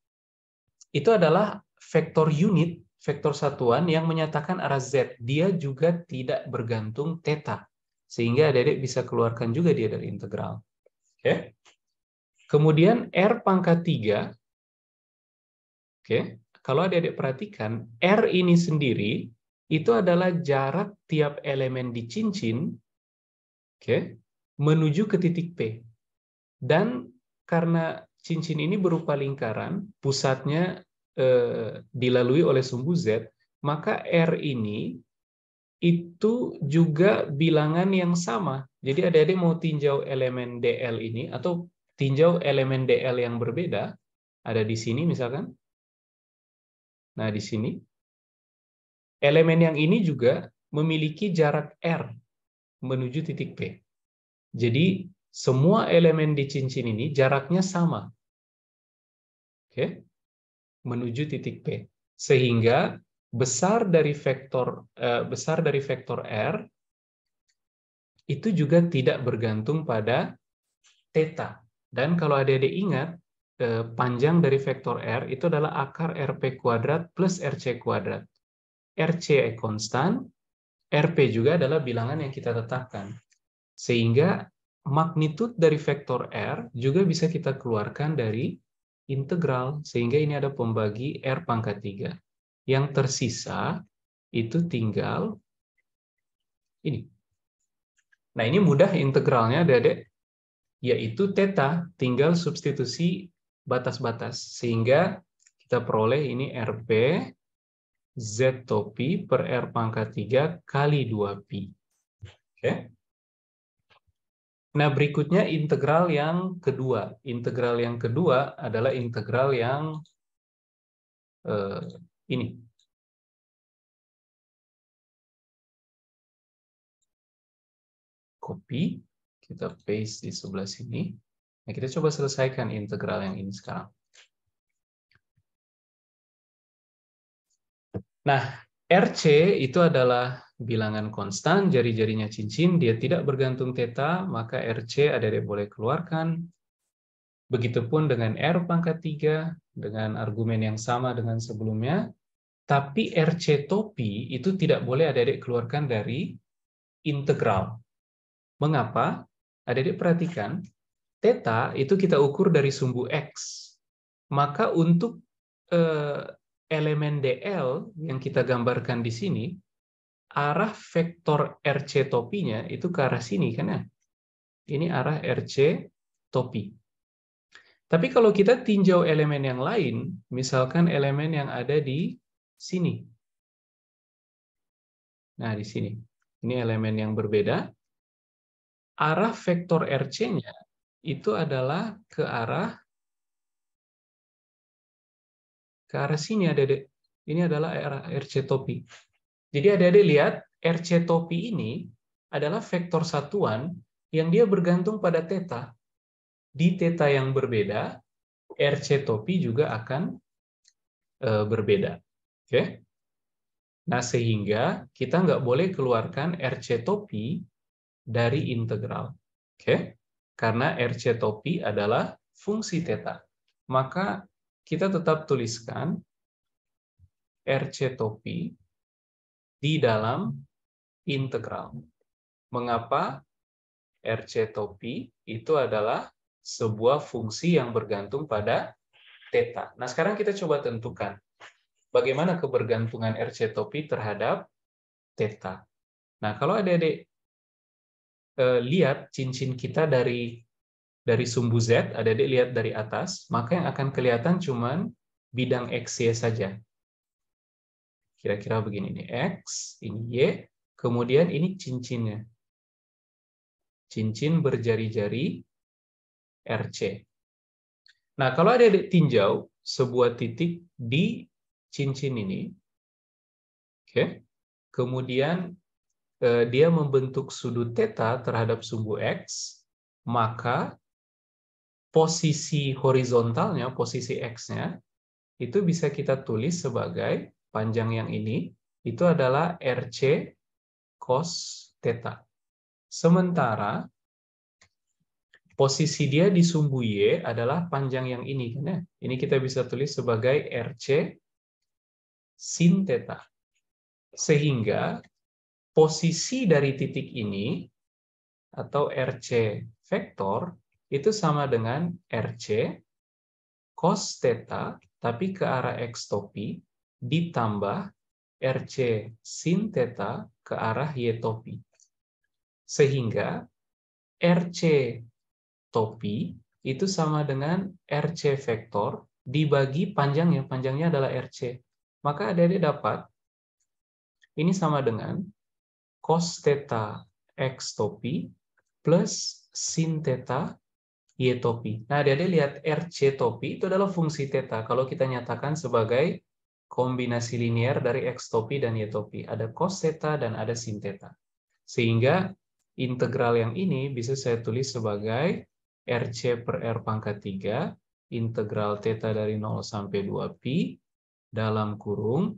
Speaker 1: itu adalah vektor unit, vektor satuan yang menyatakan arah Z. Dia juga tidak bergantung theta. Sehingga adik-adik bisa keluarkan juga dia dari integral. Oke. Kemudian R pangkat 3, oke, kalau adik-adik perhatikan, R ini sendiri itu adalah jarak tiap elemen di cincin, oke, menuju ke titik P. Dan karena cincin ini berupa lingkaran, pusatnya dilalui oleh sumbu Z, maka R ini itu juga bilangan yang sama. Jadi adik-adik mau tinjau elemen DL ini, atau tinjau elemen DL yang berbeda, ada di sini misalkan. Nah, di sini. Elemen yang ini juga memiliki jarak R menuju titik P. Jadi, semua elemen di cincin ini jaraknya sama. Oke? Menuju titik P. Sehingga besar dari vektor R itu juga tidak bergantung pada theta. Dan kalau adik-adik ingat, panjang dari vektor R itu adalah akar RP kuadrat plus RC kuadrat. RC konstan, RP juga adalah bilangan yang kita tetapkan. Sehingga magnitud dari vektor R juga bisa kita keluarkan dari integral. Sehingga ini ada pembagi R pangkat 3. Yang tersisa itu tinggal ini. Nah, ini mudah integralnya, adik-adik. yaitu theta, tinggal substitusi batas-batas. Sehingga kita peroleh ini RP Z topi per R pangkat 3 kali 2pi. Oke. Nah, berikutnya integral yang kedua. Integral yang kedua adalah integral yang ini. Copy, kita paste di sebelah sini. Nah, kita coba selesaikan integral yang ini sekarang. Nah, RC itu adalah bilangan konstan, jari-jarinya cincin, dia tidak bergantung theta, maka RC adik-adik boleh keluarkan. Begitupun dengan R pangkat 3, dengan argumen yang sama dengan sebelumnya, tapi RC topi itu tidak boleh adik-adik keluarkan dari integral. Mengapa? Adik-adik perhatikan, theta itu kita ukur dari sumbu X. Maka untuk elemen DL yang kita gambarkan di sini, arah vektor RC topinya itu ke arah sini, kan ya? Ini arah RC topi. Tapi kalau kita tinjau elemen yang lain, misalkan elemen yang ada di sini. Nah, di sini. Ini elemen yang berbeda. Arah vektor RC-nya itu adalah ke arah sini, adik-adik. Ini adalah arah RC topi. Jadi adik-adik lihat, RC topi ini adalah vektor satuan yang dia bergantung pada theta. Di theta yang berbeda, RC topi juga akan berbeda. Oke? Nah, sehingga kita nggak boleh keluarkan RC topi dari integral. Oke? Karena RC topi adalah fungsi theta. Maka kita tetap tuliskan RC topi di dalam integral. Mengapa? RC topi itu adalah sebuah fungsi yang bergantung pada theta. Nah, sekarang kita coba tentukan bagaimana kebergantungan RC topi terhadap theta. Nah, kalau adik-adik lihat cincin kita dari sumbu Z, adik-adik lihat dari atas, maka yang akan kelihatan cuman bidang X, Y saja. Kira-kira begini, ini X, ini Y, kemudian ini cincinnya. Cincin berjari-jari RC. Nah, kalau adik-adik tinjau sebuah titik di cincin ini, oke, kemudian dia membentuk sudut theta terhadap sumbu X, maka posisi horizontalnya, posisi X-nya, itu bisa kita tulis sebagai panjang yang ini, itu adalah RC cos theta. Sementara posisi dia di sumbu Y adalah panjang yang ini, kan ya? Ini kita bisa tulis sebagai RC sin theta. Sehingga posisi dari titik ini atau RC vektor itu sama dengan RC cos theta tapi ke arah X topi ditambah RC sin theta ke arah Y topi. Sehingga RC topi itu sama dengan RC vektor dibagi panjangnya. Panjangnya adalah RC. Maka adik-adik dapat ini sama dengan cos theta X topi plus sin theta Y topi. Nah, adik-adik lihat RC topi itu adalah fungsi theta. Kalau kita nyatakan sebagai kombinasi linear dari X topi dan Y topi. Ada cos theta dan ada sin theta. Sehingga integral yang ini bisa saya tulis sebagai RC per R pangkat 3, integral theta dari 0 sampai 2pi, dalam kurung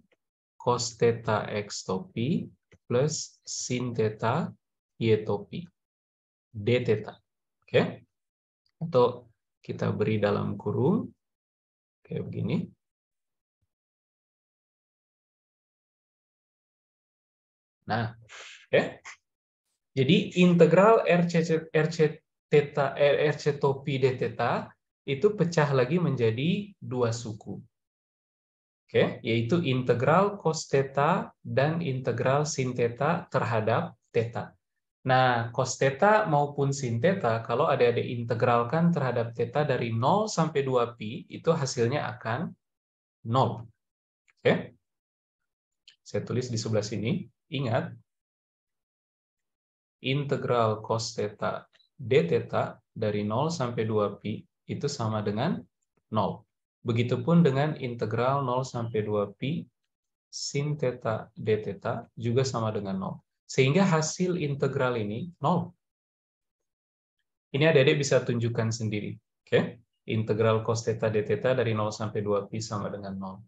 Speaker 1: cos theta X topi plus sin theta Y topi. D theta. Oke? Atau kita beri dalam kurung kayak begini. Nah, oke. Jadi integral RC topi D theta itu pecah lagi menjadi dua suku. Oke, yaitu integral cos theta dan integral sin theta terhadap theta. Nah, cos theta maupun sin theta, kalau adik-adik integralkan terhadap theta dari 0 sampai 2pi, itu hasilnya akan 0. Oke? Saya tulis di sebelah sini. Ingat, integral cos theta d theta dari 0 sampai 2pi itu sama dengan 0. Begitupun dengan integral 0 sampai 2pi sin theta d theta juga sama dengan 0. Sehingga hasil integral ini 0. Ini adik-adik bisa tunjukkan sendiri. Oke? Integral cos theta d theta dari 0 sampai 2pi sama dengan 0.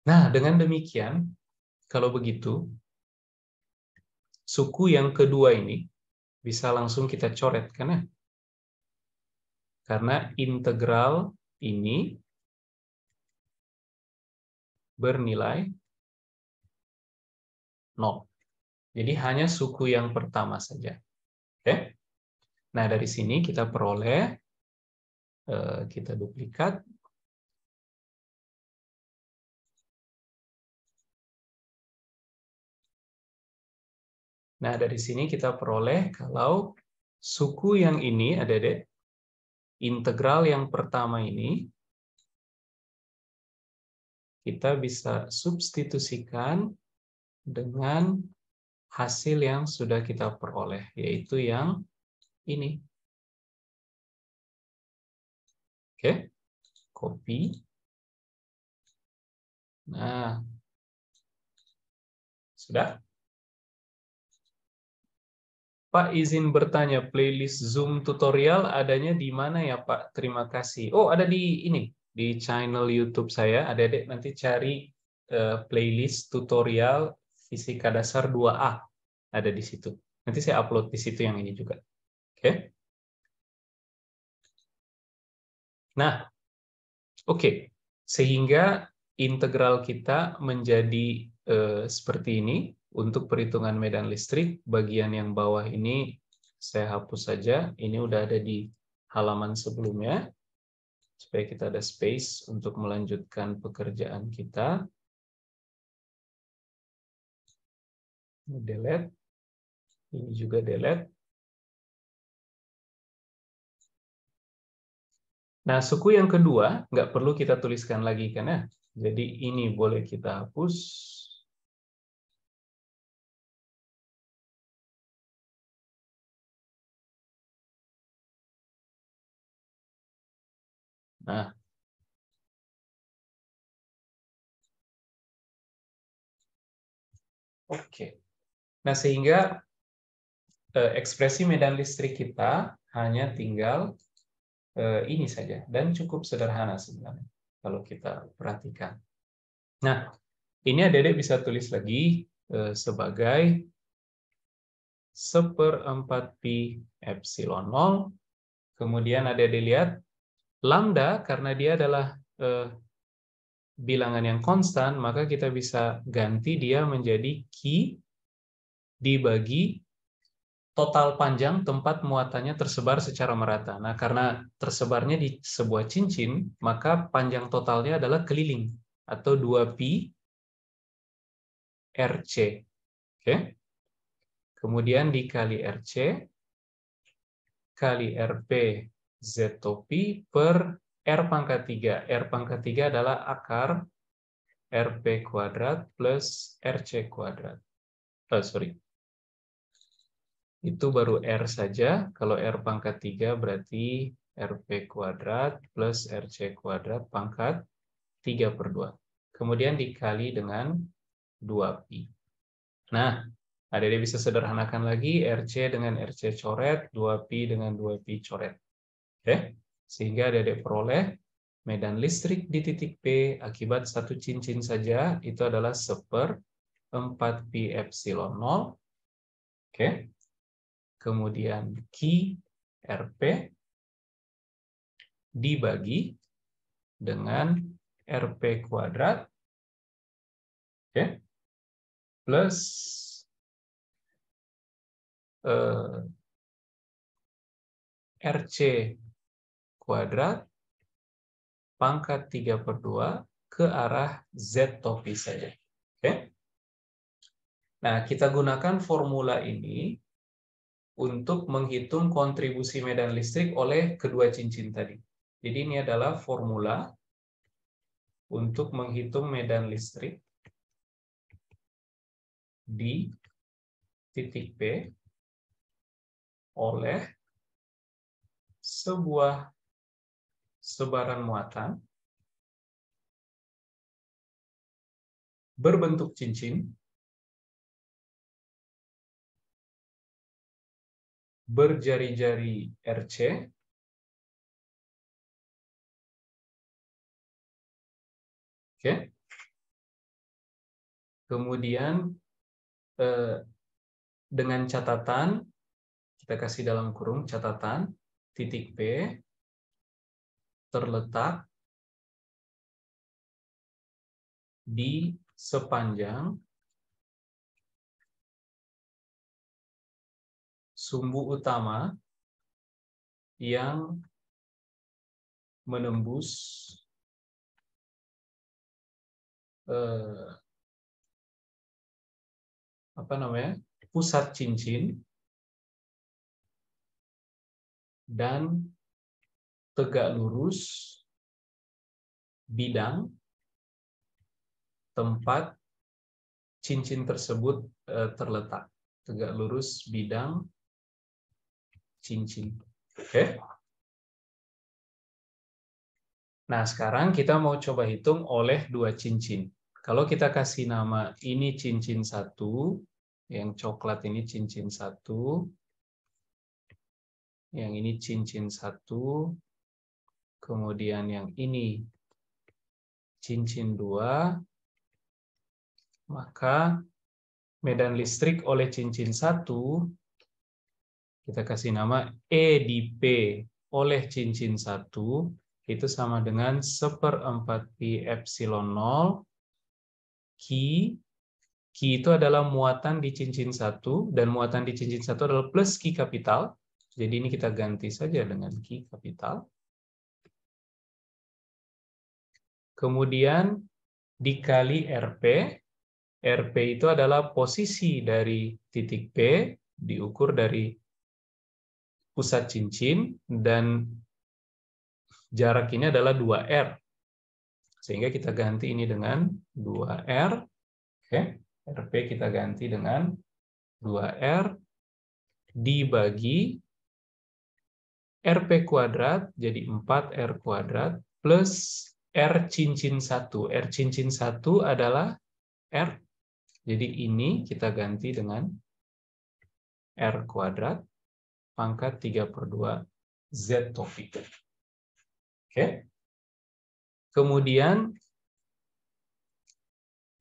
Speaker 1: Nah, dengan demikian, kalau begitu, suku yang kedua ini bisa langsung kita coret, kan ya? Karena integral ini bernilai 0. Jadi hanya suku yang pertama saja. Oke? Nah, dari sini kita peroleh, kita duplikat. Nah, dari sini kita peroleh kalau suku yang ini, adik-adik, integral yang pertama ini, kita bisa substitusikan dengan hasil yang sudah kita peroleh, yaitu yang ini. Oke, copy. Nah, sudah. Pak, izin bertanya, playlist Zoom tutorial adanya di mana ya, Pak? Terima kasih. Oh, ada di ini, di channel YouTube saya. Adik-adik nanti cari playlist tutorial Fisika Dasar 2A. Ada di situ. Nanti saya upload di situ yang ini juga. Oke? Nah, oke. Sehingga integral kita menjadi seperti ini. Untuk perhitungan medan listrik, bagian yang bawah ini saya hapus saja. Ini udah ada di halaman sebelumnya, supaya kita ada space untuk melanjutkan pekerjaan kita. Ini delete. Ini juga delete. Nah, suku yang kedua nggak perlu kita tuliskan lagi, kan ya? Jadi ini boleh kita hapus. Nah, oke. Nah, sehingga ekspresi medan listrik kita hanya tinggal ini saja, dan cukup sederhana sebenarnya kalau kita perhatikan. Nah, ini adik-adik bisa tulis lagi sebagai 1/4 pi epsilon 0. Kemudian adik-adik lihat lambda, karena dia adalah bilangan yang konstan, maka kita bisa ganti dia menjadi Q dibagi total panjang tempat muatannya tersebar secara merata. Nah, karena tersebarnya di sebuah cincin, maka panjang totalnya adalah keliling, atau 2pi RC. Oke? Kemudian dikali RC, kali RP Z-topi per R pangkat 3. R pangkat 3 adalah akar RP kuadrat plus RC kuadrat. Sorry. Itu baru R saja. Kalau R pangkat 3 berarti RP kuadrat plus RC kuadrat pangkat 3/2. Kemudian dikali dengan 2pi. Nah, adik-adik bisa sederhanakan lagi RC dengan RC coret, 2pi dengan 2pi coret. Oke? Sehingga adik-adik peroleh medan listrik di titik P akibat satu cincin saja itu adalah 1/4 pi epsilon 0. Oke? Kemudian Q RP dibagi dengan RP kuadrat, oke, plus RC kuadrat pangkat 3/2 ke arah Z topi saja. Oke? Nah, kita gunakan formula ini untuk menghitung kontribusi medan listrik oleh kedua cincin tadi. Jadi ini adalah formula untuk menghitung medan listrik di titik P oleh sebuah sebaran muatan berbentuk cincin berjari-jari RC oke. Kemudian dengan catatan, kita kasih dalam kurung catatan, titik P terletak di sepanjang sumbu utama yang menembus pusat cincin dan tegak lurus bidang tempat cincin tersebut terletak. Tegak lurus bidang cincin. Oke. Nah, sekarang kita mau coba hitung oleh dua cincin. Kalau kita kasih nama ini cincin 1, yang coklat ini cincin 1, yang ini cincin 1, kemudian yang ini cincin 2, maka medan listrik oleh cincin 1 kita kasih nama E di P oleh cincin 1 itu sama dengan 1/4 pi epsilon 0 Q. Q itu adalah muatan di cincin 1 dan muatan di cincin 1 adalah plus Q kapital. Jadi ini kita ganti saja dengan Q kapital. Kemudian dikali RP. RP itu adalah posisi dari titik P diukur dari pusat cincin dan jarak ini adalah 2R. Sehingga kita ganti ini dengan 2R. Oke, RP kita ganti dengan 2R dibagi RP kuadrat jadi 4R kuadrat plus R cincin 1. R cincin 1 adalah R. Jadi ini kita ganti dengan R kuadrat pangkat 3/2 Z topik. Oke. Kemudian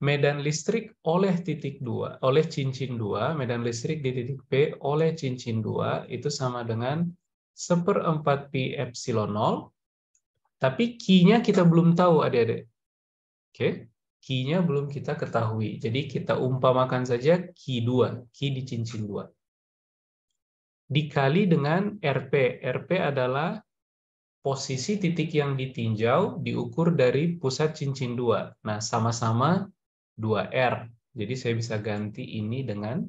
Speaker 1: medan listrik oleh titik 2, oleh cincin 2, medan listrik di titik P oleh cincin 2 itu sama dengan 1/4 pi epsilon 0. Tapi Q-nya kita belum tahu, adik-adik. Oke. Q-nya belum kita ketahui. Jadi kita umpamakan saja Q2, Q di cincin 2. Dikali dengan RP. RP adalah posisi titik yang ditinjau diukur dari pusat cincin 2. Nah, sama-sama 2R. Jadi saya bisa ganti ini dengan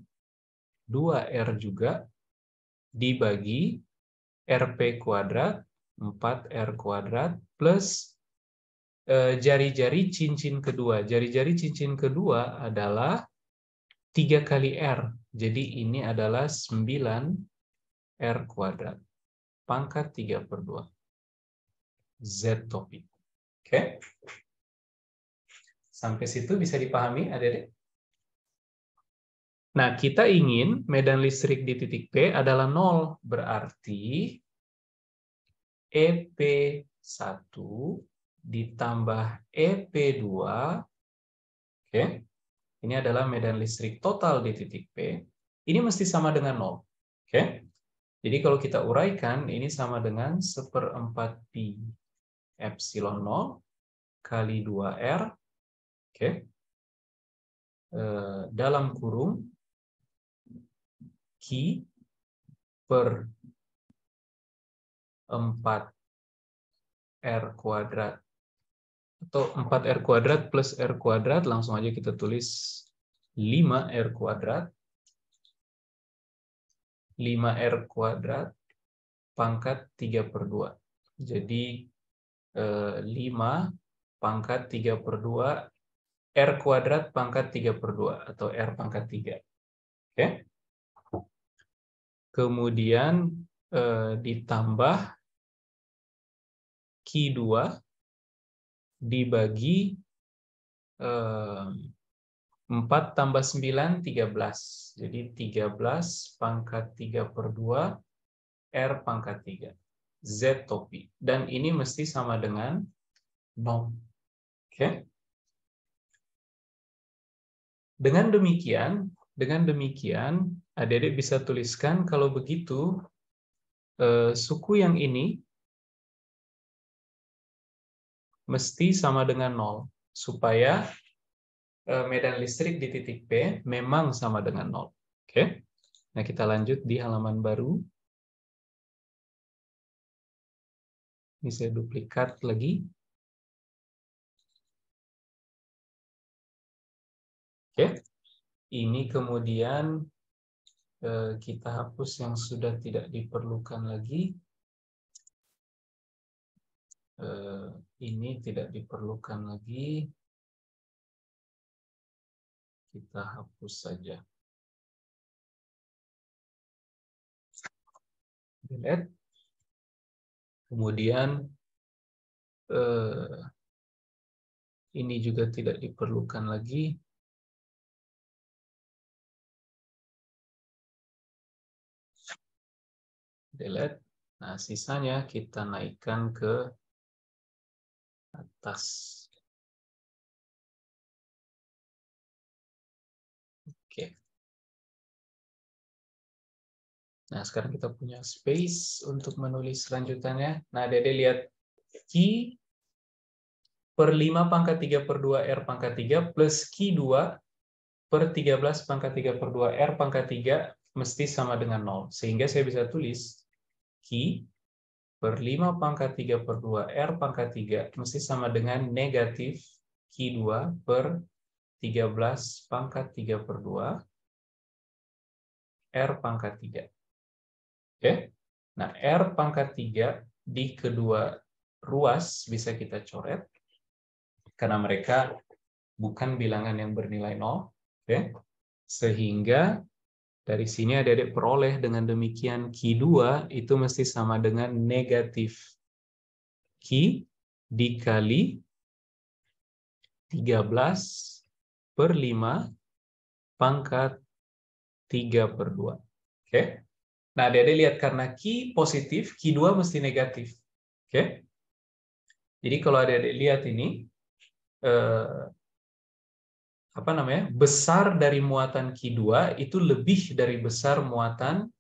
Speaker 1: 2R juga dibagi RP kuadrat 4R kuadrat plus jari-jari cincin kedua. Jari-jari cincin kedua adalah 3 kali R. Jadi ini adalah 9R kuadrat. Pangkat 3/2. Z topik. Oke. Sampai situ bisa dipahami, adik-adik? Nah, kita ingin medan listrik di titik P adalah 0. Berarti EP1 ditambah EP2. Oke. Ini adalah medan listrik total di titik P. Ini mesti sama dengan 0. Oke. Jadi kalau kita uraikan, ini sama dengan 1/4 pi epsilon 0 kali 2R. Oke. Dalam kurung Q per 4R kuadrat. Atau 4R kuadrat plus R kuadrat, langsung aja kita tulis 5R kuadrat. 5R kuadrat pangkat 3/2. Jadi 5 pangkat 3/2 R kuadrat pangkat 3/2 atau R pangkat 3. Oke. Kemudian ditambah Q2 dibagi 4 tambah 9, 13. Jadi 13 pangkat 3/2 R pangkat 3. Z topi. Dan ini mesti sama dengan 0. Oke. Dengan demikian, adik-adik bisa tuliskan kalau begitu suku yang ini mesti sama dengan 0 supaya medan listrik di titik P memang sama dengan 0. Oke. Nah, kita lanjut di halaman baru. Ini saya duplikat lagi. Oke. Ini kemudian kita hapus yang sudah tidak diperlukan lagi. Ini tidak diperlukan lagi. Kita hapus saja. Delete. Kemudian ini juga tidak diperlukan lagi. Delete. Nah, sisanya kita naikkan ke atas. Oke. Nah, sekarang kita punya space untuk menulis lanjutannya. Nah, Dede lihat Q per 5 pangkat 3/2 R pangkat 3 plus Q2 per 13 pangkat 3/2 R pangkat 3 mesti sama dengan 0. Sehingga saya bisa tulis Q per 5 pangkat 3/2 R pangkat 3 mesti sama dengan negatif Q2 per 13 pangkat 3/2 R pangkat 3. Oke. Nah, R pangkat 3 di kedua ruas bisa kita coret karena mereka bukan bilangan yang bernilai 0. Oke. Sehingga dari sini adik-adik peroleh dengan demikian Q2 itu mesti sama dengan negatif Q dikali 13 per 5 pangkat 3/2. Oke. Nah, adik-adik lihat karena Q positif, Q2 mesti negatif. Oke. Jadi kalau adik-adik lihat ini, besar dari muatan Q2 itu lebih dari besar muatan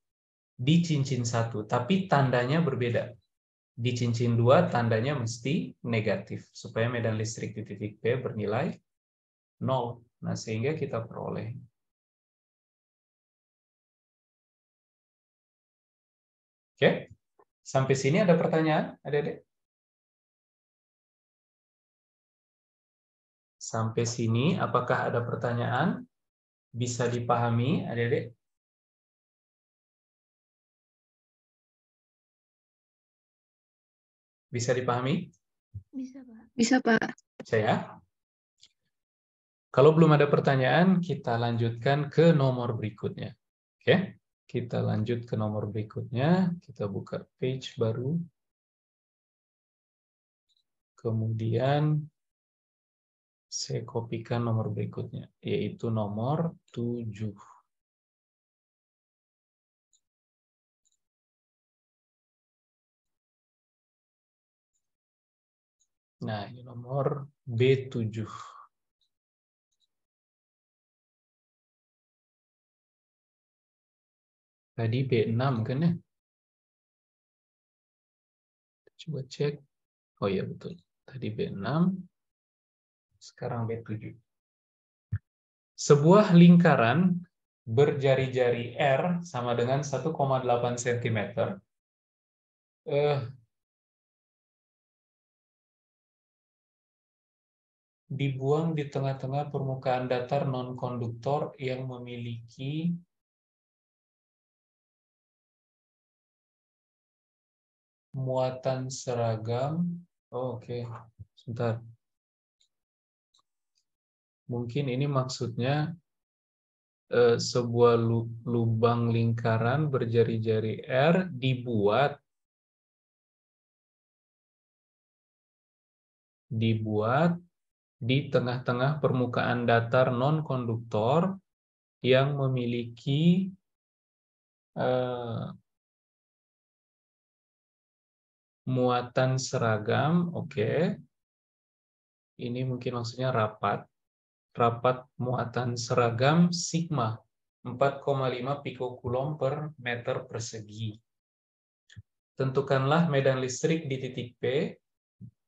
Speaker 1: di cincin 1, tapi tandanya berbeda. Di cincin 2 tandanya mesti negatif, supaya medan listrik di titik P bernilai 0. Nah, sehingga kita peroleh. Oke, sampai sini ada pertanyaan, adik-adik? Sampai sini, apakah ada pertanyaan? Bisa dipahami, adik-adik? Bisa dipahami?
Speaker 2: Bisa, Pak. Bisa, Pak.
Speaker 1: Saya. Kalau belum ada pertanyaan, kita lanjutkan ke nomor berikutnya. Oke, kita lanjut ke nomor berikutnya. Kita buka page baru. Kemudian saya kopikan nomor berikutnya, yaitu nomor 7. Nah, ini nomor B7. Tadi B6 kan ya? Coba cek. Oh iya betul. Tadi B6, sekarang B7. Sebuah lingkaran berjari-jari R sama dengan 1,8 cm. dibuang di tengah-tengah permukaan datar non-konduktor yang memiliki muatan seragam. Oh, oke. Sebentar. Mungkin ini maksudnya sebuah lubang lingkaran berjari-jari R dibuat di tengah-tengah permukaan datar non-konduktor yang memiliki muatan seragam. Oke. Ini mungkin maksudnya rapat muatan seragam sigma 4,5 pikokulom per meter persegi. Tentukanlah medan listrik di titik P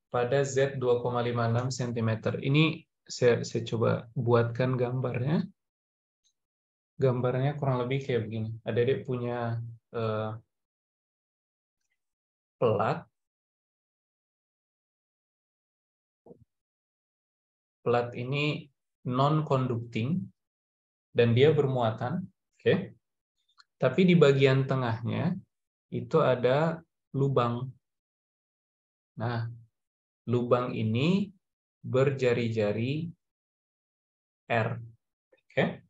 Speaker 1: pada Z 2,56 cm. Ini saya coba buatkan gambarnya. Gambarnya kurang lebih kayak begini. Adik-adik punya pelat. Pelat ini non-conducting dan dia bermuatan. Oke. Tapi di bagian tengahnya itu ada lubang. Nah, lubang ini berjari-jari R. Oke.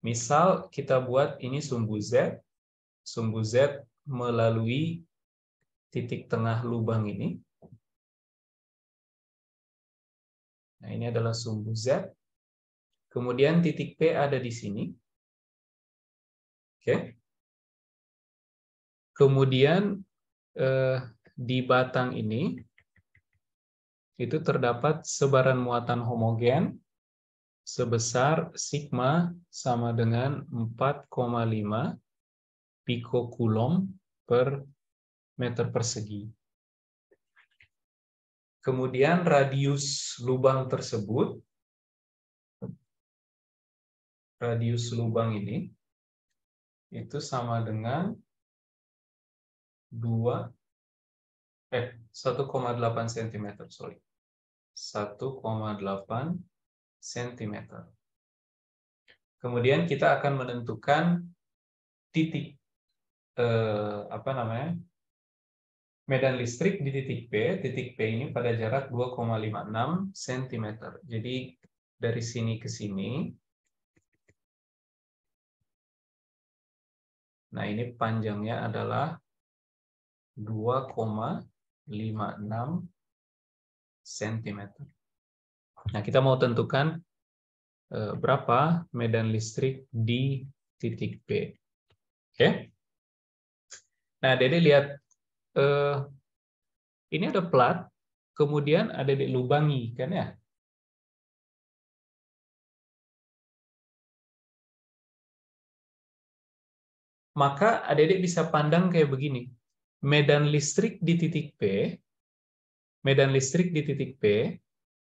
Speaker 1: Misal kita buat ini sumbu Z. Sumbu Z melalui titik tengah lubang ini. Nah, ini adalah sumbu Z. Kemudian titik P ada di sini. Oke. Kemudian di batang ini itu terdapat sebaran muatan homogen sebesar sigma sama dengan 4,5 pikokulom per meter persegi. Kemudian radius lubang tersebut, radius lubang ini itu sama dengan 1,8 cm, sorry. 1,8 cm. Kemudian kita akan menentukan titik medan listrik di titik P. Titik P ini pada jarak 2,56 cm. Jadi dari sini ke sini. Nah, ini panjangnya adalah 2,56 cm. Nah, kita mau tentukan berapa medan listrik di titik P. Oke. Nah, Dede lihat ini ada plat, kemudian ada dilubangi, kan ya? Maka adik-adik bisa pandang kayak begini. Medan listrik di titik P, medan listrik di titik P,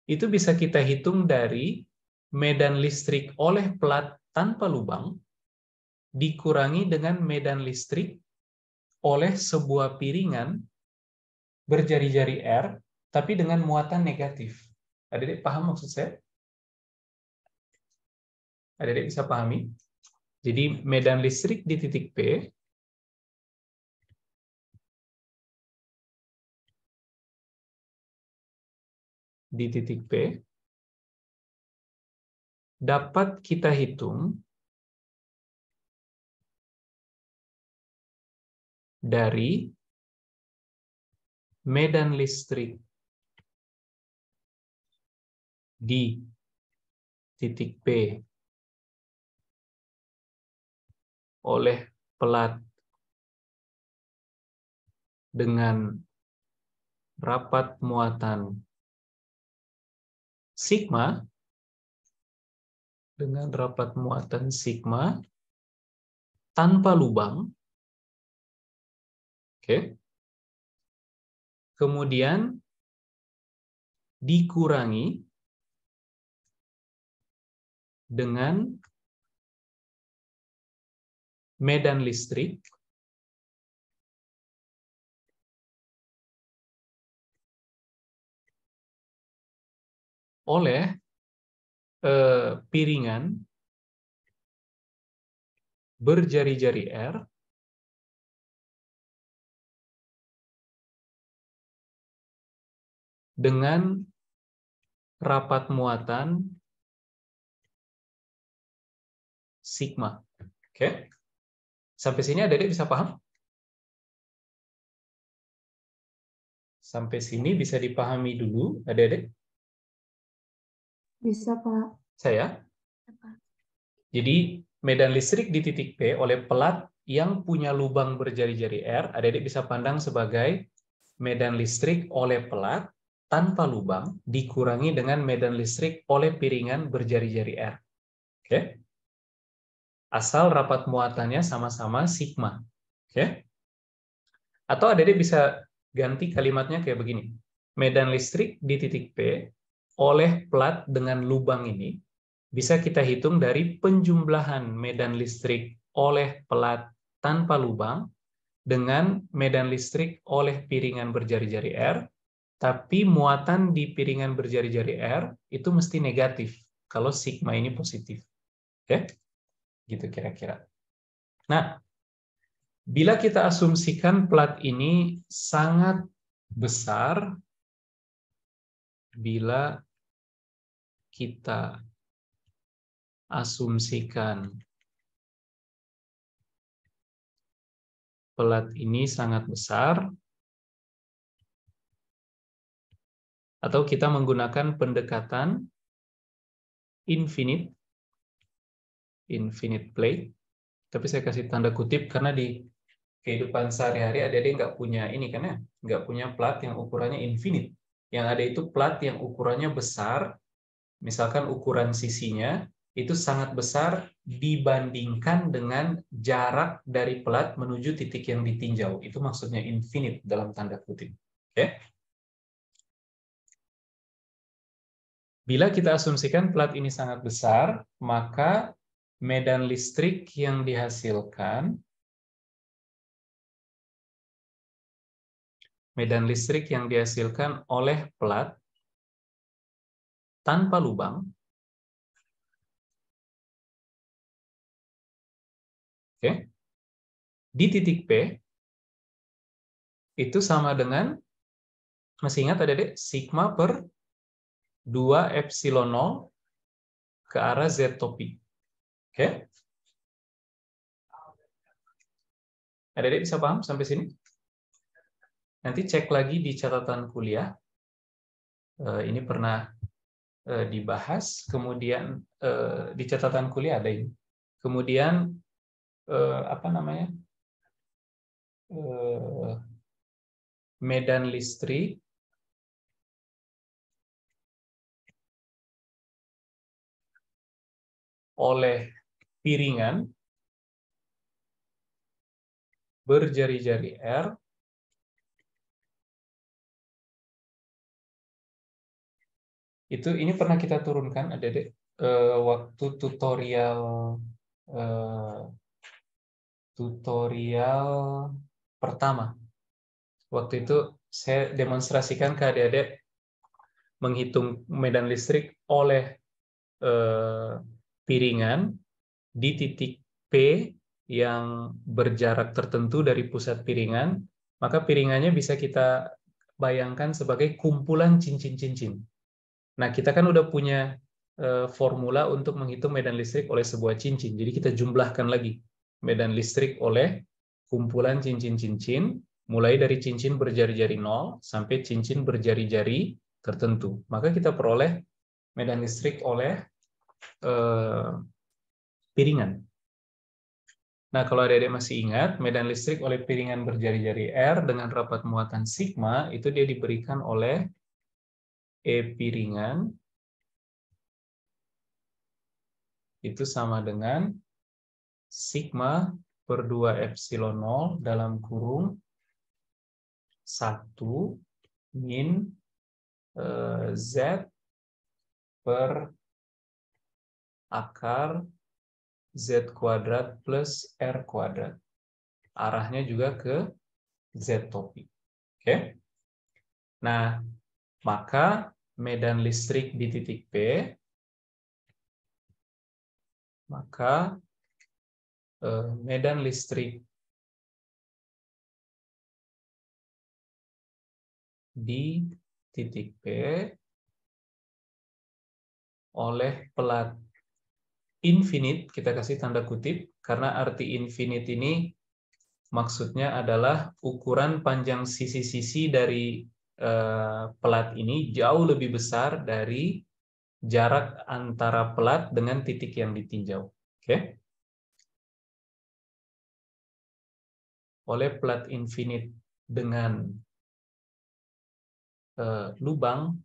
Speaker 1: itu bisa kita hitung dari medan listrik oleh plat tanpa lubang, dikurangi dengan medan listrik oleh sebuah piringan berjari-jari R, tapi dengan muatan negatif. Adik-adik paham maksud saya? Adik-adik bisa pahami? Jadi medan listrik di titik P dapat kita hitung dari medan listrik di titik P oleh pelat dengan rapat muatan sigma, tanpa lubang. Oke. Kemudian dikurangi dengan medan listrik oleh piringan berjari-jari R dengan rapat muatan sigma. Oke. Sampai sini adik-adik bisa paham? Sampai sini bisa dipahami dulu, adik-adik?
Speaker 2: Bisa, Pak.
Speaker 1: Saya? Jadi, medan listrik di titik P oleh pelat yang punya lubang berjari-jari R, adik-adik bisa pandang sebagai medan listrik oleh pelat tanpa lubang dikurangi dengan medan listrik oleh piringan berjari-jari R. Oke? Asal rapat muatannya sama-sama sigma. Oke? Atau adik-adik bisa ganti kalimatnya kayak begini. Medan listrik di titik P oleh pelat dengan lubang ini bisa kita hitung dari penjumlahan medan listrik oleh pelat tanpa lubang dengan medan listrik oleh piringan berjari-jari R, tapi muatan di piringan berjari-jari R itu mesti negatif kalau sigma ini positif. Oke? Gitu kira-kira. Nah, bila kita asumsikan pelat ini sangat besar, bila kita asumsikan pelat ini sangat besar, atau kita menggunakan pendekatan infinite plate, tapi saya kasih tanda kutip karena di kehidupan sehari-hari adik-adik nggak punya ini kan ya, nggak punya plat yang ukurannya infinite. Yang ada itu plat yang ukurannya besar, misalkan ukuran sisinya itu sangat besar dibandingkan dengan jarak dari pelat menuju titik yang ditinjau. Itu maksudnya infinite dalam tanda kutip. Oke? Bila kita asumsikan plat ini sangat besar, maka medan listrik yang dihasilkan oleh plat tanpa lubang di titik P itu sama dengan, masih ingat adik-adik, sigma per 2 epsilon 0 ke arah Z topi. Oke? Adik-adik bisa paham sampai sini? Nanti cek lagi di catatan kuliah. Ini pernah dibahas, kemudian di catatan kuliah ada ini. Kemudian apa namanya? Medan listrik oleh piringan berjari-jari R itu, ini pernah kita turunkan adik-adik waktu tutorial pertama. Waktu itu saya demonstrasikan ke adik-adik menghitung medan listrik oleh piringan di titik P yang berjarak tertentu dari pusat piringan, maka piringannya bisa kita bayangkan sebagai kumpulan cincin-cincin. Nah, kita kan udah punya formula untuk menghitung medan listrik oleh sebuah cincin. Jadi kita jumlahkan lagi medan listrik oleh kumpulan cincin-cincin, mulai dari cincin berjari-jari 0 sampai cincin berjari-jari tertentu. Maka kita peroleh medan listrik oleh piringan. Nah, kalau adik-adik masih ingat, medan listrik oleh piringan berjari-jari R dengan rapat muatan sigma, itu dia diberikan oleh E piringan itu sama dengan sigma per 2 epsilon 0 dalam kurung 1 min Z per akar Z kuadrat plus R kuadrat. Arahnya juga ke Z topi. Oke? Nah, maka medan listrik di titik P, maka medan listrik di titik P oleh pelat infinite, kita kasih tanda kutip, karena arti infinite ini maksudnya adalah ukuran panjang sisi-sisi dari pelat ini jauh lebih besar dari jarak antara pelat dengan titik yang ditinjau. Oke? Oleh pelat infinite dengan lubang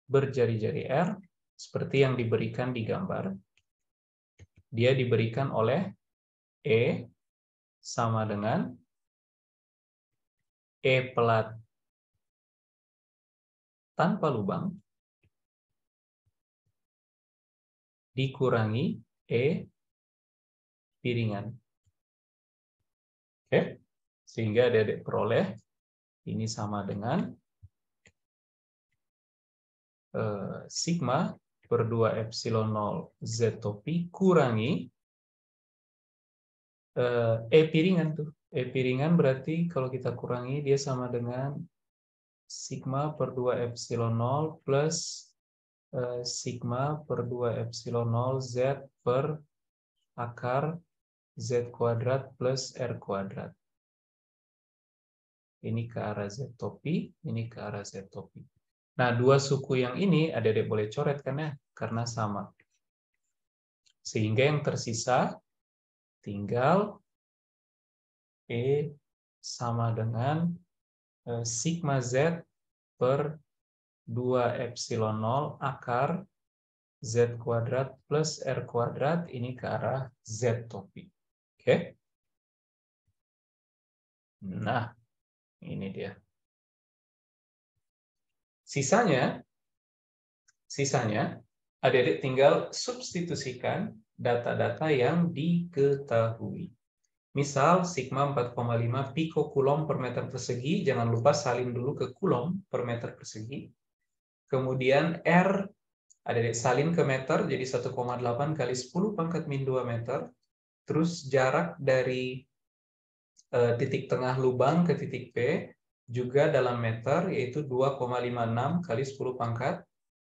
Speaker 1: berjari-jari R, seperti yang diberikan di gambar, dia diberikan oleh E sama dengan E pelat tanpa lubang dikurangi E piringan. Oke? Sehingga adik-adik peroleh ini sama dengan sigma per 2 epsilon 0 Z topi kurangi E piringan tuh. E piringan berarti kalau kita kurangi dia sama dengan sigma per 2 epsilon 0 plus sigma per 2 epsilon 0 Z per akar Z kuadrat plus R kuadrat. Ini ke arah Z topi, ini ke arah Z topi. Nah, dua suku yang ini adik-adik boleh coret kan ya? Karena sama. Sehingga yang tersisa tinggal E sama dengan sigma Z per 2 epsilon 0 akar Z kuadrat plus R kuadrat ini ke arah Z topi. Oke? Nah, ini dia. Sisanya adik-adik tinggal substitusikan data-data yang diketahui. Misal sigma 4,5 pikokulom per meter persegi, jangan lupa salin dulu ke kulom per meter persegi. Kemudian R adik-adik salin ke meter, jadi 1,8 kali 10 pangkat min 2 meter. Terus jarak dari titik tengah lubang ke titik P juga dalam meter, yaitu 2,56 kali 10 pangkat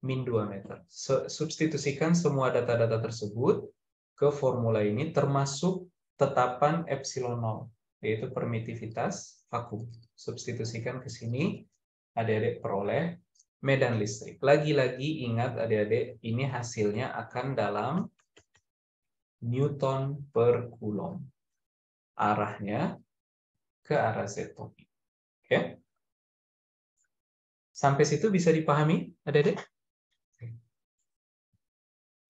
Speaker 1: min 2 meter. Substitusikan semua data-data tersebut ke formula ini, termasuk tetapan epsilon 0, yaitu permitivitas vakum. Substitusikan ke sini, adik-adik peroleh medan listrik. Lagi-lagi ingat adik-adik, ini hasilnya akan dalam Newton per Coulomb. Arahnya ke arah Z topi. Oke? Sampai situ bisa dipahami, adik-adik?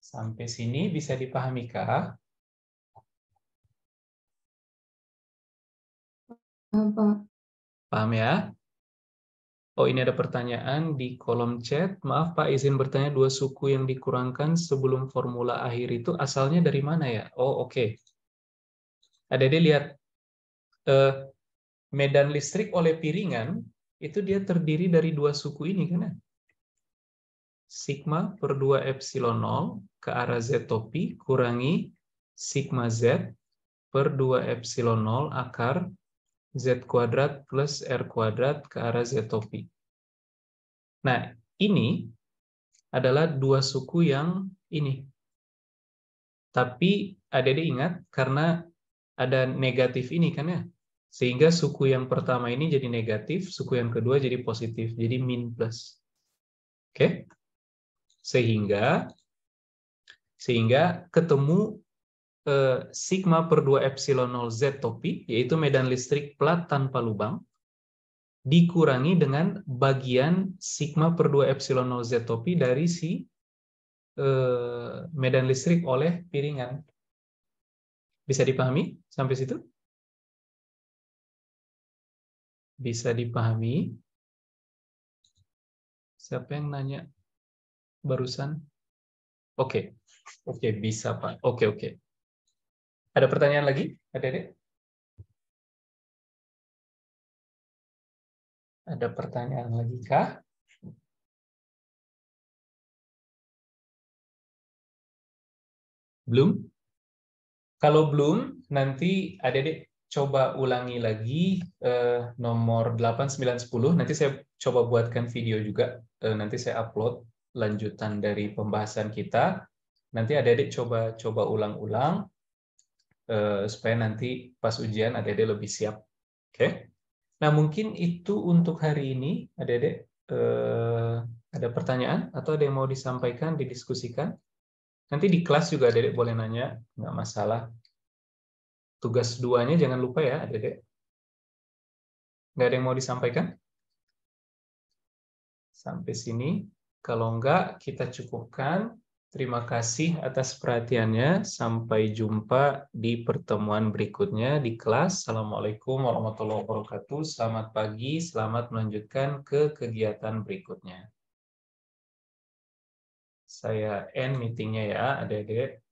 Speaker 1: Sampai sini bisa dipahami kah? Paham ya? Oh, ini ada pertanyaan di kolom chat. Maaf Pak, izin bertanya, dua suku yang dikurangkan sebelum formula akhir itu asalnya dari mana ya? Oh, oke. Adik-adik lihat, medan listrik oleh piringan itu dia terdiri dari dua suku ini kan ya? Sigma per 2 epsilon 0 ke arah Z topi kurangi sigma Z per 2 epsilon 0 akar Z kuadrat plus R kuadrat ke arah Z topi. Nah, ini adalah dua suku yang ini. Tapi adik-adik ingat, karena ada negatif ini kan ya, sehingga suku yang pertama ini jadi negatif, suku yang kedua jadi positif, jadi min plus. Oke? Sehingga ketemu sigma per 2 epsilon 0 Z topi, yaitu medan listrik plat tanpa lubang, dikurangi dengan bagian sigma per 2 epsilon 0 Z topi dari si medan listrik oleh piringan. Bisa dipahami sampai situ? Bisa dipahami? Siapa yang nanya barusan? Oke. Oke, bisa Pak. Oke. Ada pertanyaan lagi? Adik-adik? Ada pertanyaan lagi kah? Belum? Kalau belum, nanti adik-adik coba ulangi lagi nomor 8, 9, 10. Nanti saya coba buatkan video juga. Nanti saya upload lanjutan dari pembahasan kita. Nanti adik-adik coba ulang-ulang supaya nanti pas ujian adik-adik lebih siap. Oke? Nah, mungkin itu untuk hari ini. Adik-adik ada pertanyaan atau ada yang mau disampaikan, didiskusikan? Nanti di kelas juga adik-adik boleh nanya, nggak masalah. Tugas 2-nya jangan lupa ya, adik-adik. Nggak ada yang mau disampaikan? Sampai sini. Kalau enggak, kita cukupkan. Terima kasih atas perhatiannya. Sampai jumpa di pertemuan berikutnya di kelas. Assalamualaikum warahmatullahi wabarakatuh. Selamat pagi, selamat melanjutkan ke kegiatan berikutnya. Saya end meetingnya ya, adik-adik.